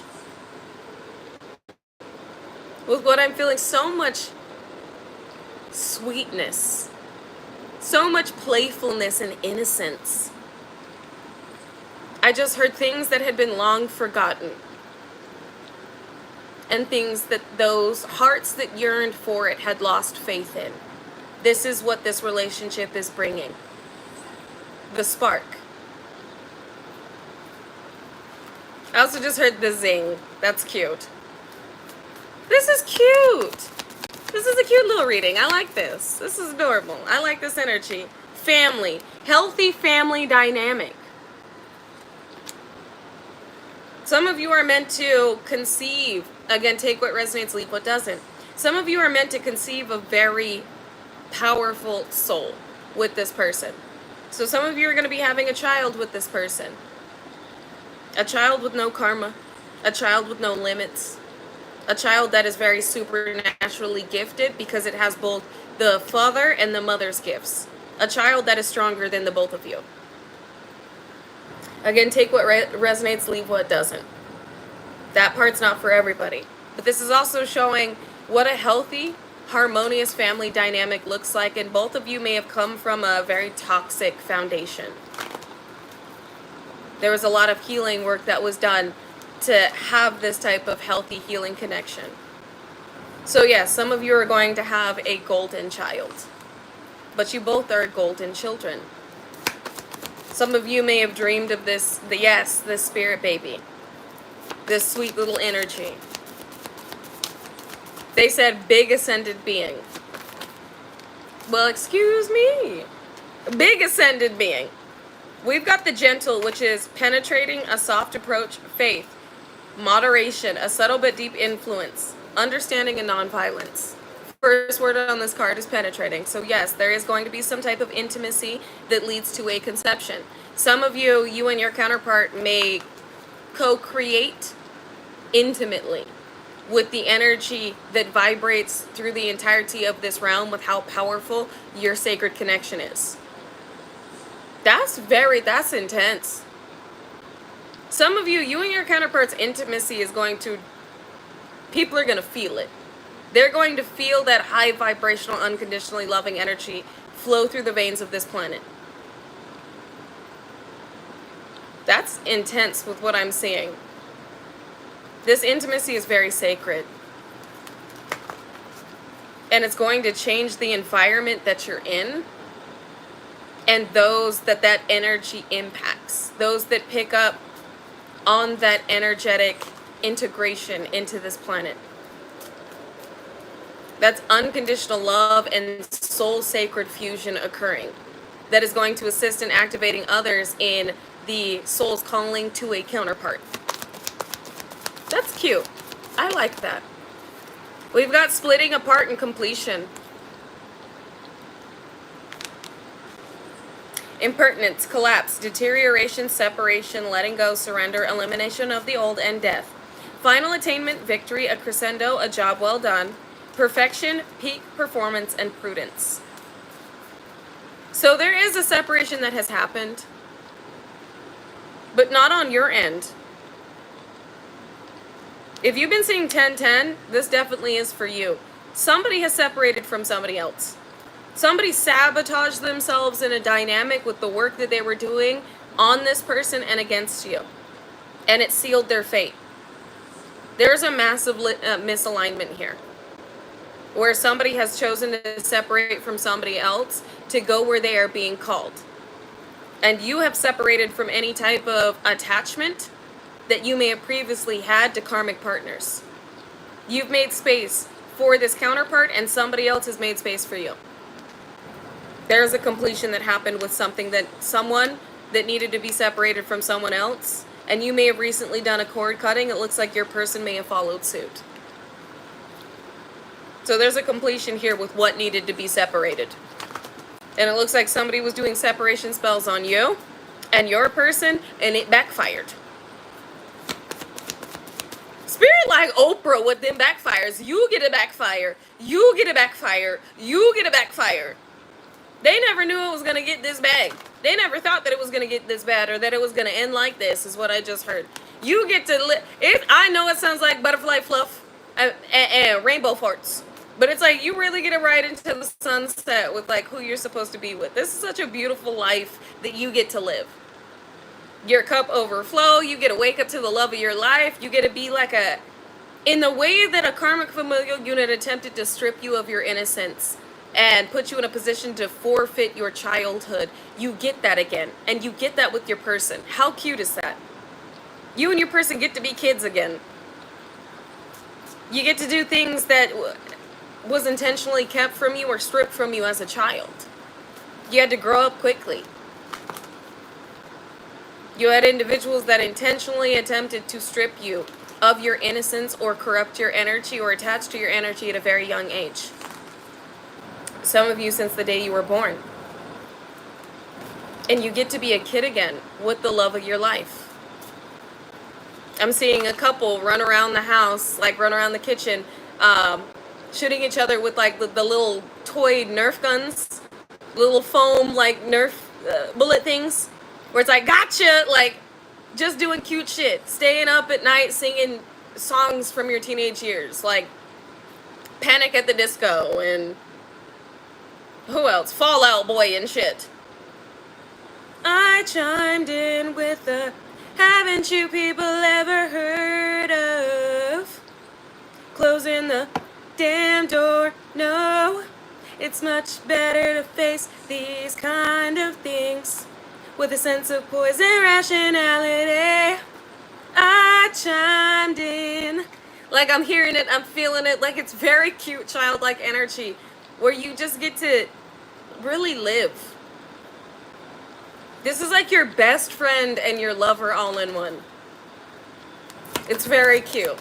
with what I'm feeling, so much sweetness, so much playfulness and innocence. I just heard things that had been long forgotten. And things that those hearts that yearned for it had lost faith in. This is what this relationship is bringing. The spark. I also just heard the zing. That's cute. This is cute. This is a cute little reading. I like this. This is adorable. I like this energy. Family. Healthy family dynamic. Some of you are meant to conceive. Again, take what resonates, leave what doesn't. Some of you are meant to conceive a very powerful soul with this person. So some of you are going to be having a child with this person. A child with no karma. A child with no limits. A child that is very supernaturally gifted because it has both the father and the mother's gifts. A child that is stronger than the both of you. Again, take what resonates, leave what doesn't. That part's not for everybody. But this is also showing what a healthy, harmonious family dynamic looks like, and both of you may have come from a very toxic foundation. There was a lot of healing work that was done to have this type of healthy healing connection. So yes, some of you are going to have a golden child, but you both are golden children. Some of you may have dreamed of this spirit baby, this sweet little energy. They said big ascended being. Well, excuse me. Big ascended being. We've got the gentle, which is penetrating, a soft approach, faith, moderation, a subtle but deep influence, understanding, and nonviolence. First word on this card is penetrating. So yes, there is going to be some type of intimacy that leads to a conception. Some of you, you and your counterpart may co-create intimately with the energy that vibrates through the entirety of this realm with how powerful your sacred connection is. That's intense. Some of you, you and your counterpart's intimacy is going to, people are going to feel it. They're going to feel that high vibrational, unconditionally loving energy flow through the veins of this planet. That's intense with what I'm seeing. This intimacy is very sacred. And it's going to change the environment that you're in and those that energy impacts. Those that pick up on that energetic integration into this planet. That's unconditional love and soul sacred fusion occurring. That is going to assist in activating others in the soul's calling to a counterpart. That's cute. I like that. We've got splitting apart and completion. Impertinence, collapse, deterioration, separation, letting go, surrender, elimination of the old, and death. Final attainment, victory, a crescendo, a job well done. Perfection, peak performance, and prudence. So there is a separation that has happened, but not on your end. If you've been seeing 10-10, this definitely is for you. Somebody has separated from somebody else. Somebody sabotaged themselves in a dynamic with the work that they were doing on this person and against you. And it sealed their fate. There's a massive misalignment here, where somebody has chosen to separate from somebody else to go where they are being called. And you have separated from any type of attachment that you may have previously had to karmic partners. You've made space for this counterpart and somebody else has made space for you. There's a completion that happened with someone that needed to be separated from someone else, and you may have recently done a cord cutting. It looks like your person may have followed suit. So there's a completion here with what needed to be separated. And it looks like somebody was doing separation spells on you and your person, and it backfired. Spirit like Oprah with them backfires. You get a backfire. You get a backfire. You get a backfire. They never knew it was going to get this bad. They never thought that it was going to get this bad or that it was going to end like this, is what I just heard. You get to live. I know it sounds like butterfly fluff and rainbow farts. But it's like you really get to ride into the sunset with like who you're supposed to be with. This is such a beautiful life that you get to live. Your cup overflow. You get to wake up to the love of your life. You get to be like in the way that a karmic familial unit attempted to strip you of your innocence and put you in a position to forfeit your childhood. You get that again. And you get that with your person. How cute is that? You and your person get to be kids again. You get to do things that was intentionally kept from you or stripped from you as a child. You had to grow up quickly. You had individuals that intentionally attempted to strip you of your innocence or corrupt your energy or attach to your energy at a very young age. Some of you since the day you were born. And you get to be a kid again with the love of your life. I'm seeing a couple run around the house, like run around the kitchen, shooting each other with like the little toy Nerf guns, little foam like Nerf bullet things, where it's like gotcha, like just doing cute shit, staying up at night singing songs from your teenage years, like Panic at the Disco and who else? Fallout Boy and shit. I chimed in with the haven't you people ever heard of closing the damn door? No, it's much better to face these kind of things with a sense of poise and rationality. I chimed in. Like I'm hearing it, I'm feeling it, like it's very cute childlike energy where you just get to really live. This is like your best friend and your lover all in one. It's very cute.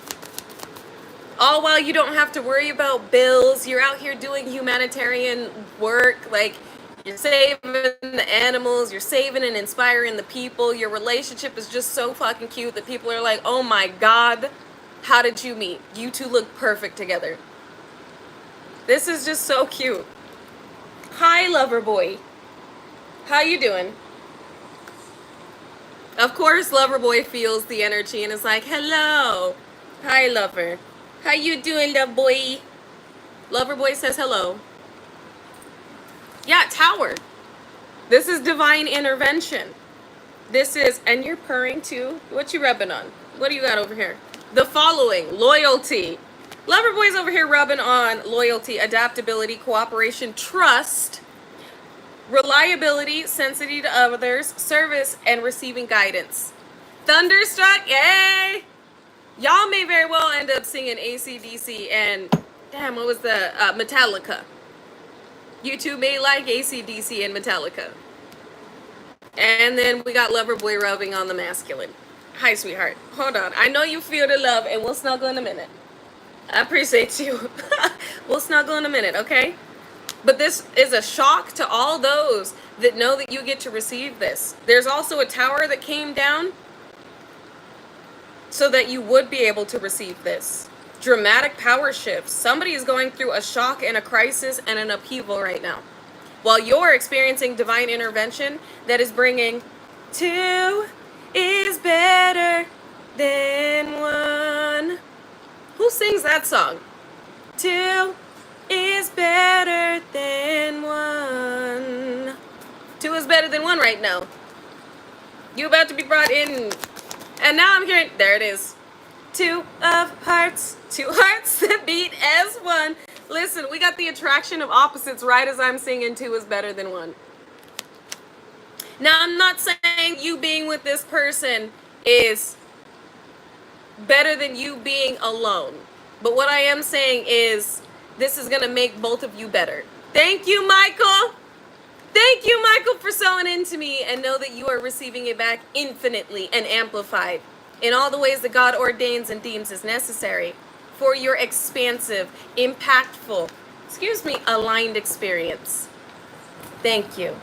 All while you don't have to worry about bills. You're out here doing humanitarian work. Like you're saving the animals. You're saving and inspiring the people. Your relationship is just so fucking cute that people are like, oh my God, how did you meet? You two look perfect together. This is just so cute. Hi, lover boy. How you doing? Of course, Loverboy feels the energy and is like, hello. Hi, lover. How you doing, love boy? Loverboy says hello. Yeah, Tower. This is divine intervention. This is, and you're purring too. What you rubbing on? What do you got over here? The following, loyalty. Loverboy's over here rubbing on loyalty, adaptability, cooperation, trust, reliability, sensitivity to others, service, and receiving guidance. Thunderstruck, yay! Y'all may very well end up singing AC/DC and, damn, what was the, Metallica. You two may like AC/DC and Metallica. And then we got Loverboy rubbing on the masculine. Hi, sweetheart. Hold on. I know you feel the love, and we'll snuggle in a minute. I appreciate you. We'll snuggle in a minute, okay? But this is a shock to all those that know that you get to receive this. There's also a tower that came down so that you would be able to receive this. Dramatic power shifts. Somebody is going through a shock and a crisis and an upheaval right now. While you're experiencing divine intervention that is bringing two is better than one. Who sings that song? Two is better than one. Two is better than one right now. You about to be brought in. And now I'm hearing, there it is. Two of hearts, two hearts that beat as one. Listen, we got the attraction of opposites right as I'm singing two is better than one. Now, I'm not saying you being with this person is better than you being alone. But what I am saying is this is going to make both of you better. Thank you, Michael. Thank you, Michael, for sewing into me, and know that you are receiving it back infinitely and amplified in all the ways that God ordains and deems as necessary for your expansive, impactful, aligned experience. Thank you.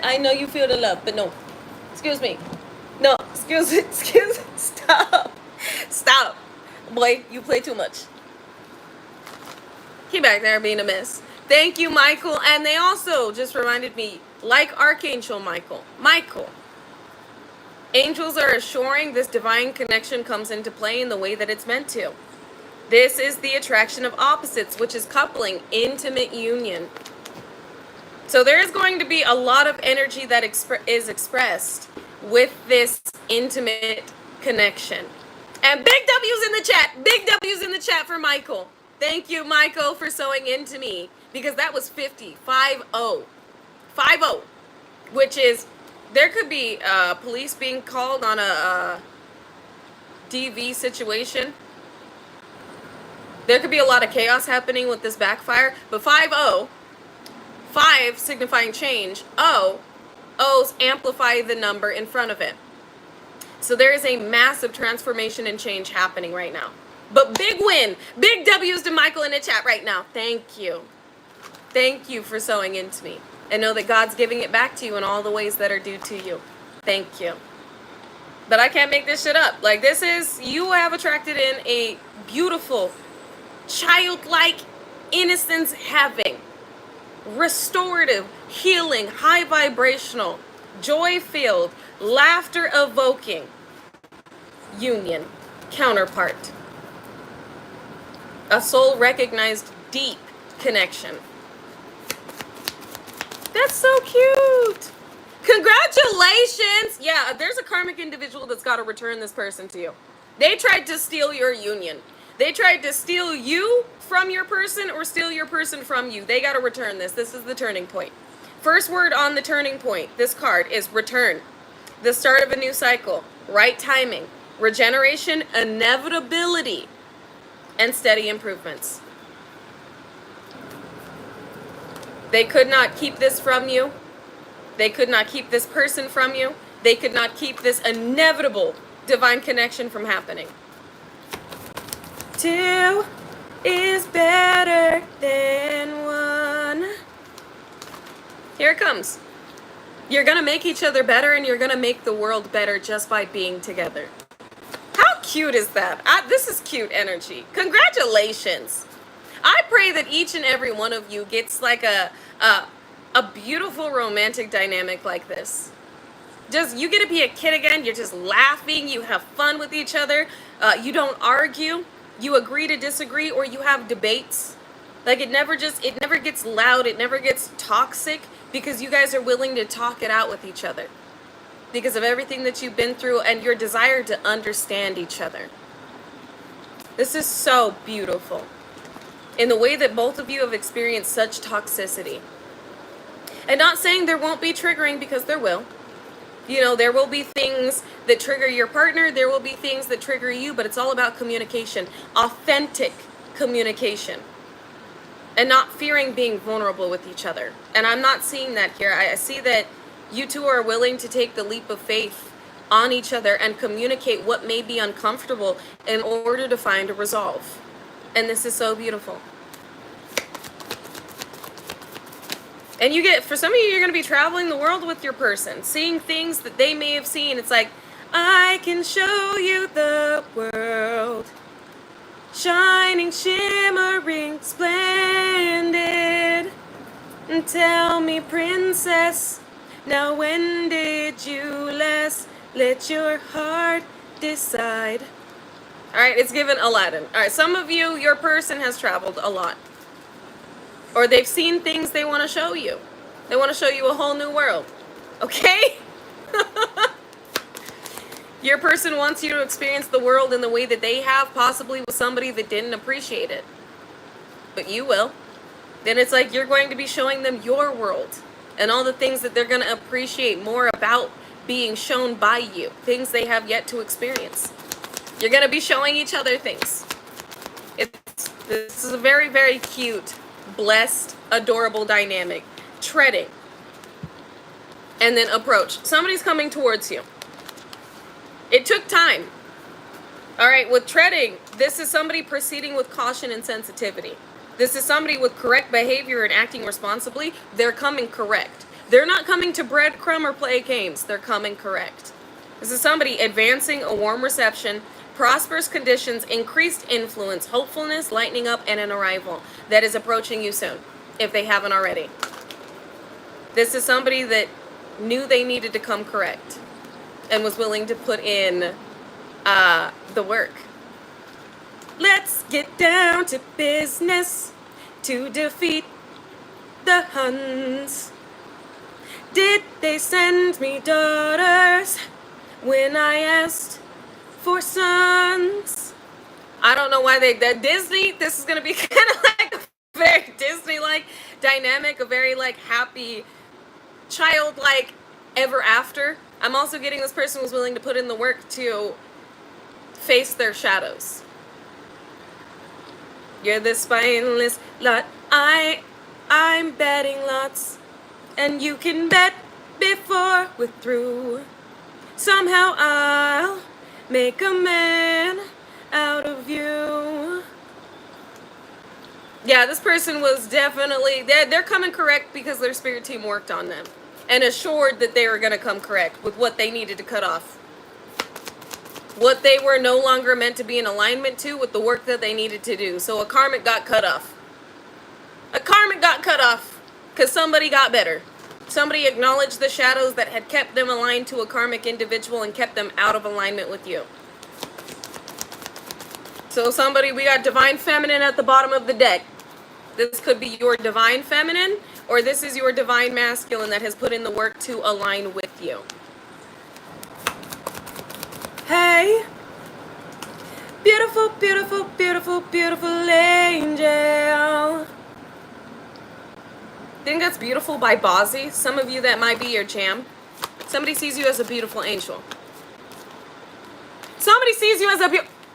I know you feel the love, but no. Excuse me. No, excuse me. Stop. Stop. Boy, you play too much. He back there being a mess. Thank you, Michael. And they also just reminded me, like Archangel Michael. Angels are assuring this divine connection comes into play in the way that it's meant to. This is the attraction of opposites, which is coupling, intimate union. So there is going to be a lot of energy that is expressed with this intimate connection. And big W's in the chat. Big W's in the chat for Michael. Thank you, Michael, for sewing into me. Because that was 50. 5-0. 5-0. Which is, there could be police being called on a DV situation. There could be a lot of chaos happening with this backfire. But 5-0. 5 signifying change. O's amplify the number in front of it. So there is a massive transformation and change happening right now. But big win. Big W's to Michael in the chat right now. Thank you. Thank you for sewing into me. And know that God's giving it back to you in all the ways that are due to you. Thank you. But I can't make this shit up. Like, this is, you have attracted in a beautiful, childlike, innocence having, restorative, healing, high vibrational, joy filled, laughter evoking union, counterpart. A soul recognized deep connection. That's so cute. Congratulations. Yeah, there's a karmic individual that's got to return this person to you. They tried to steal your union. They tried to steal you from your person or steal your person from you. They got to return this. This is the turning point. First word on the turning point, this card, is return. The start of a new cycle, right timing, regeneration, inevitability, and steady improvements. They could not keep this from you. They could not keep this person from you. They could not keep this inevitable divine connection from happening. 2 is better than 1. Here it comes. You're going to make each other better, and you're going to make the world better just by being together. How cute is that? This is cute energy. Congratulations. I pray that each and every one of you gets like a beautiful romantic dynamic like this. Just, you get to be a kid again. You're just laughing. You have fun with each other. You don't argue. You agree to disagree, or you have debates. Like, it never gets loud. It never gets toxic, because you guys are willing to talk it out with each other because of everything that you've been through and your desire to understand each other. This is so beautiful in the way that both of you have experienced such toxicity. And not saying there won't be triggering, because there will. You know, there will be things that trigger your partner. There will be things that trigger you, but it's all about communication, authentic communication, and not fearing being vulnerable with each other. And I'm not seeing that here. I see that you two are willing to take the leap of faith on each other and communicate what may be uncomfortable in order to find a resolve. And this is so beautiful. And you get, for some of you, you're going to be traveling the world with your person, seeing things that they may have seen. It's like, I can show you the world, shining, shimmering, splendid. And tell me, princess, now when did you last let your heart decide? All right, it's given Aladdin. All right, some of you, your person has traveled a lot. Or they've seen things they want to show you. They want to show you a whole new world. Okay? Your person wants you to experience the world in the way that they have, possibly with somebody that didn't appreciate it. But you will. Then it's like you're going to be showing them your world and all the things that they're going to appreciate more about being shown by you. Things they have yet to experience. You're going to be showing each other things. This is a very, very cute, blessed, adorable dynamic. Treading. And then approach. Somebody's coming towards you. It took time. All right, with treading, this is somebody proceeding with caution and sensitivity. This is somebody with correct behavior and acting responsibly. They're coming correct. They're not coming to breadcrumb or play games. They're coming correct. This is somebody advancing a warm reception, prosperous conditions, increased influence, hopefulness, lightening up, and an arrival that is approaching you soon, if they haven't already. This is somebody that knew they needed to come correct and was willing to put in the work. Let's get down to business to defeat the Huns. Did they send me daughters when I asked for sons? I don't know why Disney, this is going to be kind of like a very Disney-like dynamic, a very like happy, childlike ever after. I'm also getting this person was willing to put in the work to face their shadows. You're the spineless lot. I'm betting lots, and you can bet before we're through. Somehow I'll make a man out of you. Yeah, this person was definitely, they're coming correct because their spirit team worked on them and assured that they were going to come correct with what they needed to cut off. What they were no longer meant to be in alignment to with the work that they needed to do. So a karmic got cut off. A karmic got cut off because somebody got better. Somebody acknowledged the shadows that had kept them aligned to a karmic individual and kept them out of alignment with you. So somebody, we got divine feminine at the bottom of the deck. This could be your divine feminine, or this is your divine masculine that has put in the work to align with you. Hey, beautiful, beautiful, beautiful, beautiful angel. Think that's Beautiful by Bozzy? Some of you, that might be your jam. Somebody sees you as a beautiful angel. Somebody sees you as a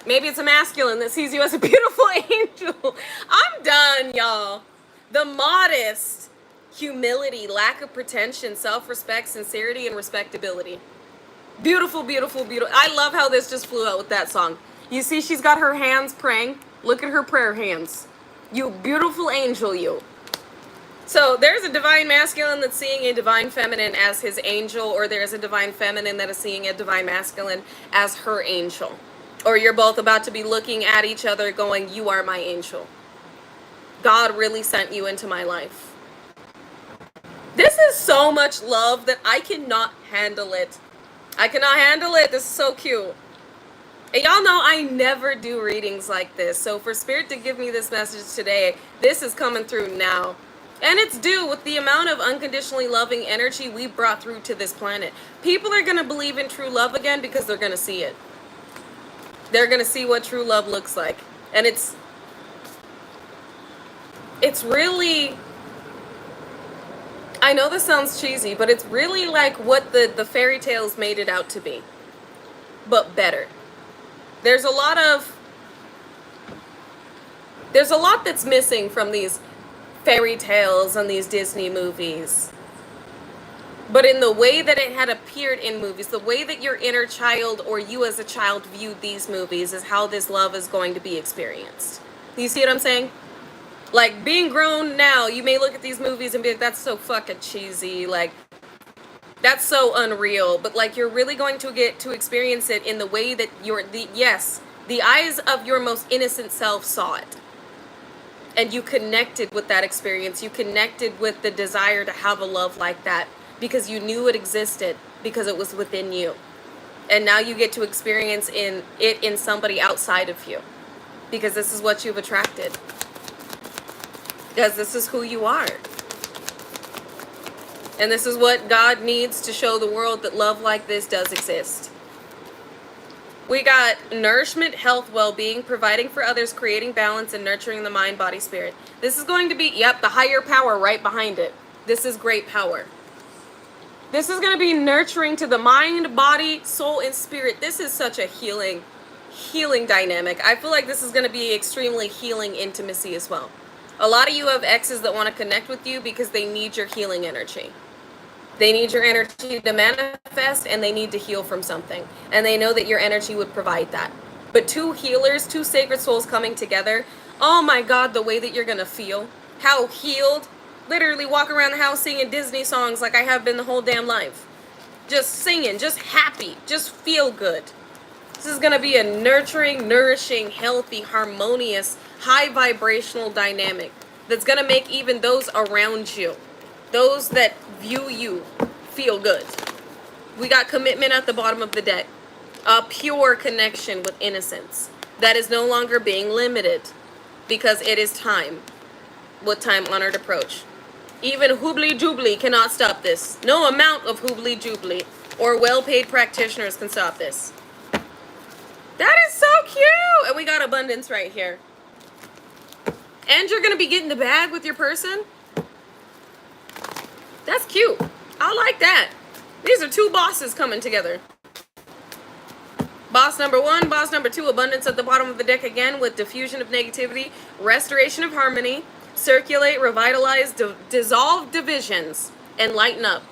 maybe it's a masculine that sees you as a beautiful angel. I'm done, y'all. The modest, humility, lack of pretension, self-respect, sincerity, and respectability. Beautiful, beautiful, beautiful. I love how this just flew out with that song. You see, she's got her hands praying. Look at her prayer hands. You beautiful angel, you. So there's a divine masculine that's seeing a divine feminine as his angel, or there's a divine feminine that is seeing a divine masculine as her angel. Or you're both about to be looking at each other going, you are my angel. God really sent you into my life. This is so much love that I cannot handle it. I cannot handle it. This is so cute. And y'all know I never do readings like this. So for Spirit to give me this message today, this is coming through now. And it's due with the amount of unconditionally loving energy we brought through to this planet. People are going to believe in true love again because they're going to see it. They're going to see what true love looks like. And it's really, I know this sounds cheesy, but it's really like what the fairy tales made it out to be. But better. There's a lot that's missing from these fairy tales and these Disney movies. But in the way that it had appeared in movies, the way that your inner child or you as a child viewed these movies is how this love is going to be experienced. You see what I'm saying? Like, being grown now, you may look at these movies and be like, that's so fucking cheesy, like, that's so unreal. But like, you're really going to get to experience it in the way that the eyes of your most innocent self saw it. And you connected with that experience. You connected with the desire to have a love like that because you knew it existed, because it was within you. And now you get to experience it in somebody outside of you, because this is what you've attracted. Because this is who you are. And this is what God needs to show the world, that love like this does exist. We got nourishment, health, well-being, providing for others, creating balance, and nurturing the mind, body, spirit. This is going to be, the higher power right behind it. This is great power. This is going to be nurturing to the mind, body, soul, and spirit. This is such a healing dynamic. I feel like this is going to be extremely healing intimacy as well. A lot of you have exes that want to connect with you because they need your healing energy. They need your energy to manifest, and they need to heal from something. And they know that your energy would provide that. But two healers, two sacred souls coming together, oh my God, the way that you're going to feel. How healed. Literally walk around the house singing Disney songs like I have been the whole damn life. Just singing, just happy, just feel good. This is going to be a nurturing, nourishing, healthy, harmonious, high vibrational dynamic that's going to make even those around you, those that view you, feel good. We got commitment at the bottom of the deck. A pure connection with innocence that is no longer being limited because it is time, with time-honored approach. Even hoobly-doobly cannot stop this. No amount of hoobly-doobly or well-paid practitioners can stop this. That is so cute! And we got abundance right here. And you're going to be getting the bag with your person? That's cute. I like that. These are two bosses coming together. Boss number one, boss number two, abundance at the bottom of the deck again with diffusion of negativity, restoration of harmony, circulate, revitalize, dissolve divisions, and lighten up.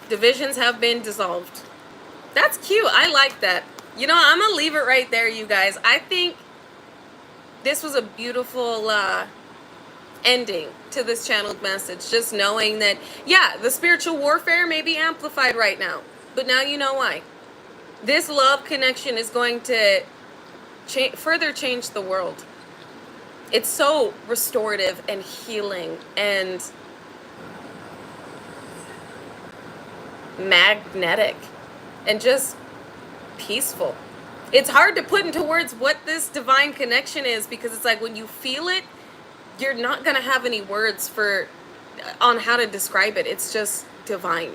Divisions have been dissolved. That's cute. I like that. You know, I'm going to leave it right there, you guys. I think this was a beautiful ending to this channeled message. Just knowing that, the spiritual warfare may be amplified right now. But now you know why. This love connection is going to further change the world. It's so restorative and healing and magnetic and just peaceful. It's hard to put into words what this divine connection is, because it's like when you feel it, you're not going to have any words on how to describe it. It's just divine.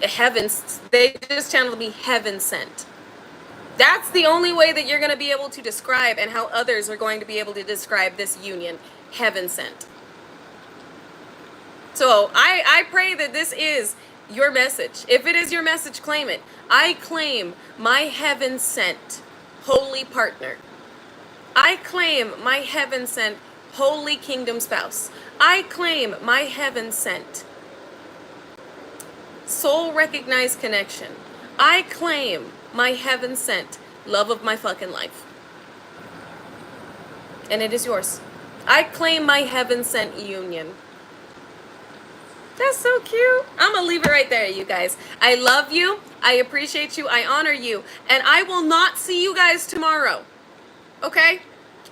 Heavens, they just channeled me heaven sent. That's the only way that you're going to be able to describe, and how others are going to be able to describe this union. Heaven sent. So I pray that this is your message. If it is your message, claim it. I claim my heaven sent holy partner. I claim my heaven sent holy kingdom spouse. I claim my heaven sent soul recognized connection. I claim my heaven sent love of my fucking life. And it is yours. I claim my heaven sent union. That's so cute. I'm going to leave it right there, you guys. I love you. I appreciate you. I honor you. And I will not see you guys tomorrow. Okay?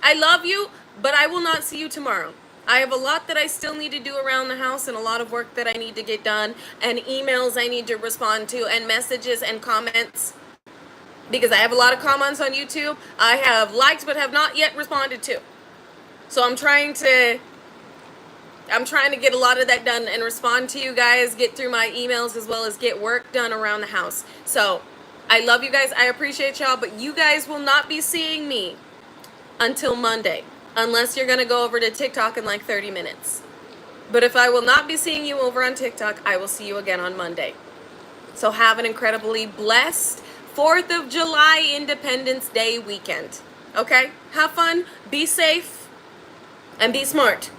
I love you, but I will not see you tomorrow. I have a lot that I still need to do around the house, and a lot of work that I need to get done, and emails I need to respond to, and messages and comments. Because I have a lot of comments on YouTube. I have liked but have not yet responded to. So I'm trying to get a lot of that done and respond to you guys, get through my emails, as well as get work done around the house. So I love you guys. I appreciate y'all, but you guys will not be seeing me until Monday, unless you're going to go over to TikTok in like 30 minutes. But if I will not be seeing you over on TikTok, I will see you again on Monday. So have an incredibly blessed 4th of July Independence Day weekend. Okay? Have fun, be safe, and be smart.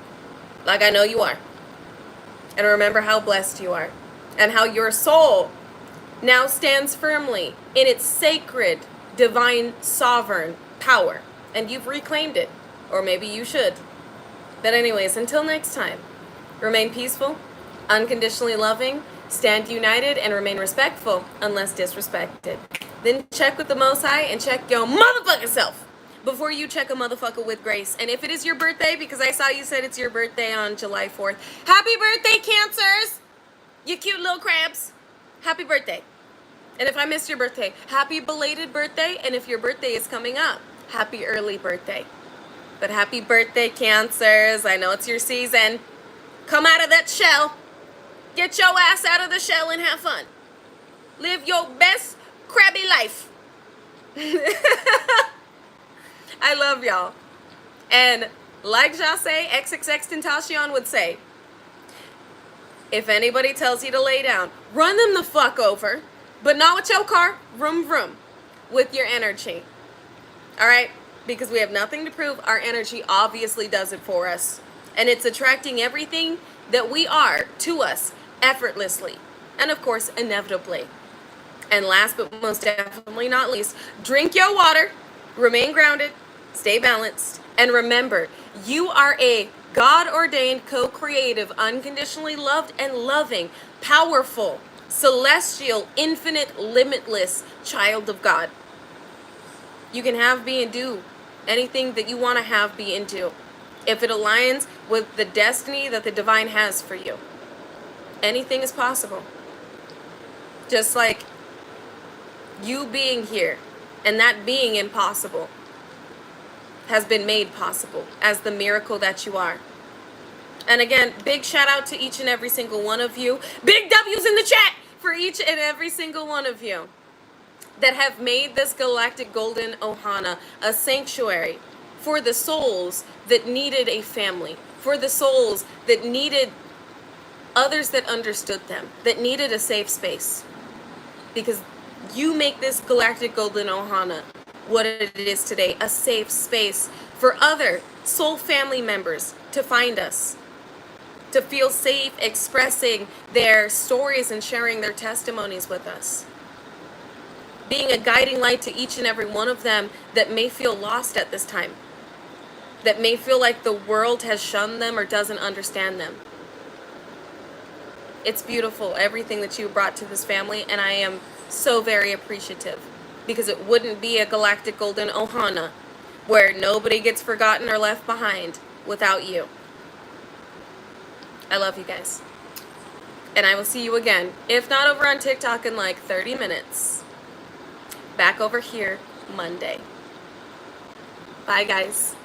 Like I know you are. And remember how blessed you are. And how your soul now stands firmly in its sacred, divine, sovereign power. And you've reclaimed it. Or maybe you should. But anyways, until next time, remain peaceful, unconditionally loving, stand united, and remain respectful unless disrespected. Then check with the Most High and check your motherfucking self before you check a motherfucker with grace. And if it is your birthday, because I saw you said it's your birthday on July 4th, happy birthday, Cancers! You cute little crabs. Happy birthday. And if I missed your birthday, happy belated birthday. And if your birthday is coming up, happy early birthday. But happy birthday, Cancers. I know it's your season. Come out of that shell. Get your ass out of the shell and have fun. Live your best crabby life. I love y'all. And like Jase, XXX Tentacion would say, if anybody tells you to lay down, run them the fuck over. But not with your car. Vroom, vroom. With your energy. Alright? Because we have nothing to prove. Our energy obviously does it for us. And it's attracting everything that we are to us effortlessly. And of course, inevitably. And last but most definitely not least, drink your water. Remain grounded. Stay balanced. And remember, you are a God-ordained, co-creative, unconditionally loved and loving, powerful, celestial, infinite, limitless child of God. You can have, be, and do anything that you want to have, be, and do, if it aligns with the destiny that the divine has for you. Anything is possible. Just like you being here and that being impossible has been made possible as the miracle that you are. And again, big shout out to each and every single one of you. Big W's in the chat for each and every single one of you that have made this galactic golden ohana a sanctuary for the souls that needed a family, for the souls that needed others that understood them, that needed a safe space. Because you make this galactic golden ohana what it is today, a safe space for other soul family members to find us, to feel safe expressing their stories and sharing their testimonies with us. Being a guiding light to each and every one of them that may feel lost at this time, that may feel like the world has shunned them or doesn't understand them. It's beautiful, everything that you brought to this family, and I am so very appreciative, because it wouldn't be a galactic golden ohana where nobody gets forgotten or left behind without you. I love you guys. And I will see you again, if not over on TikTok in like 30 minutes. Back over here Monday. Bye, guys.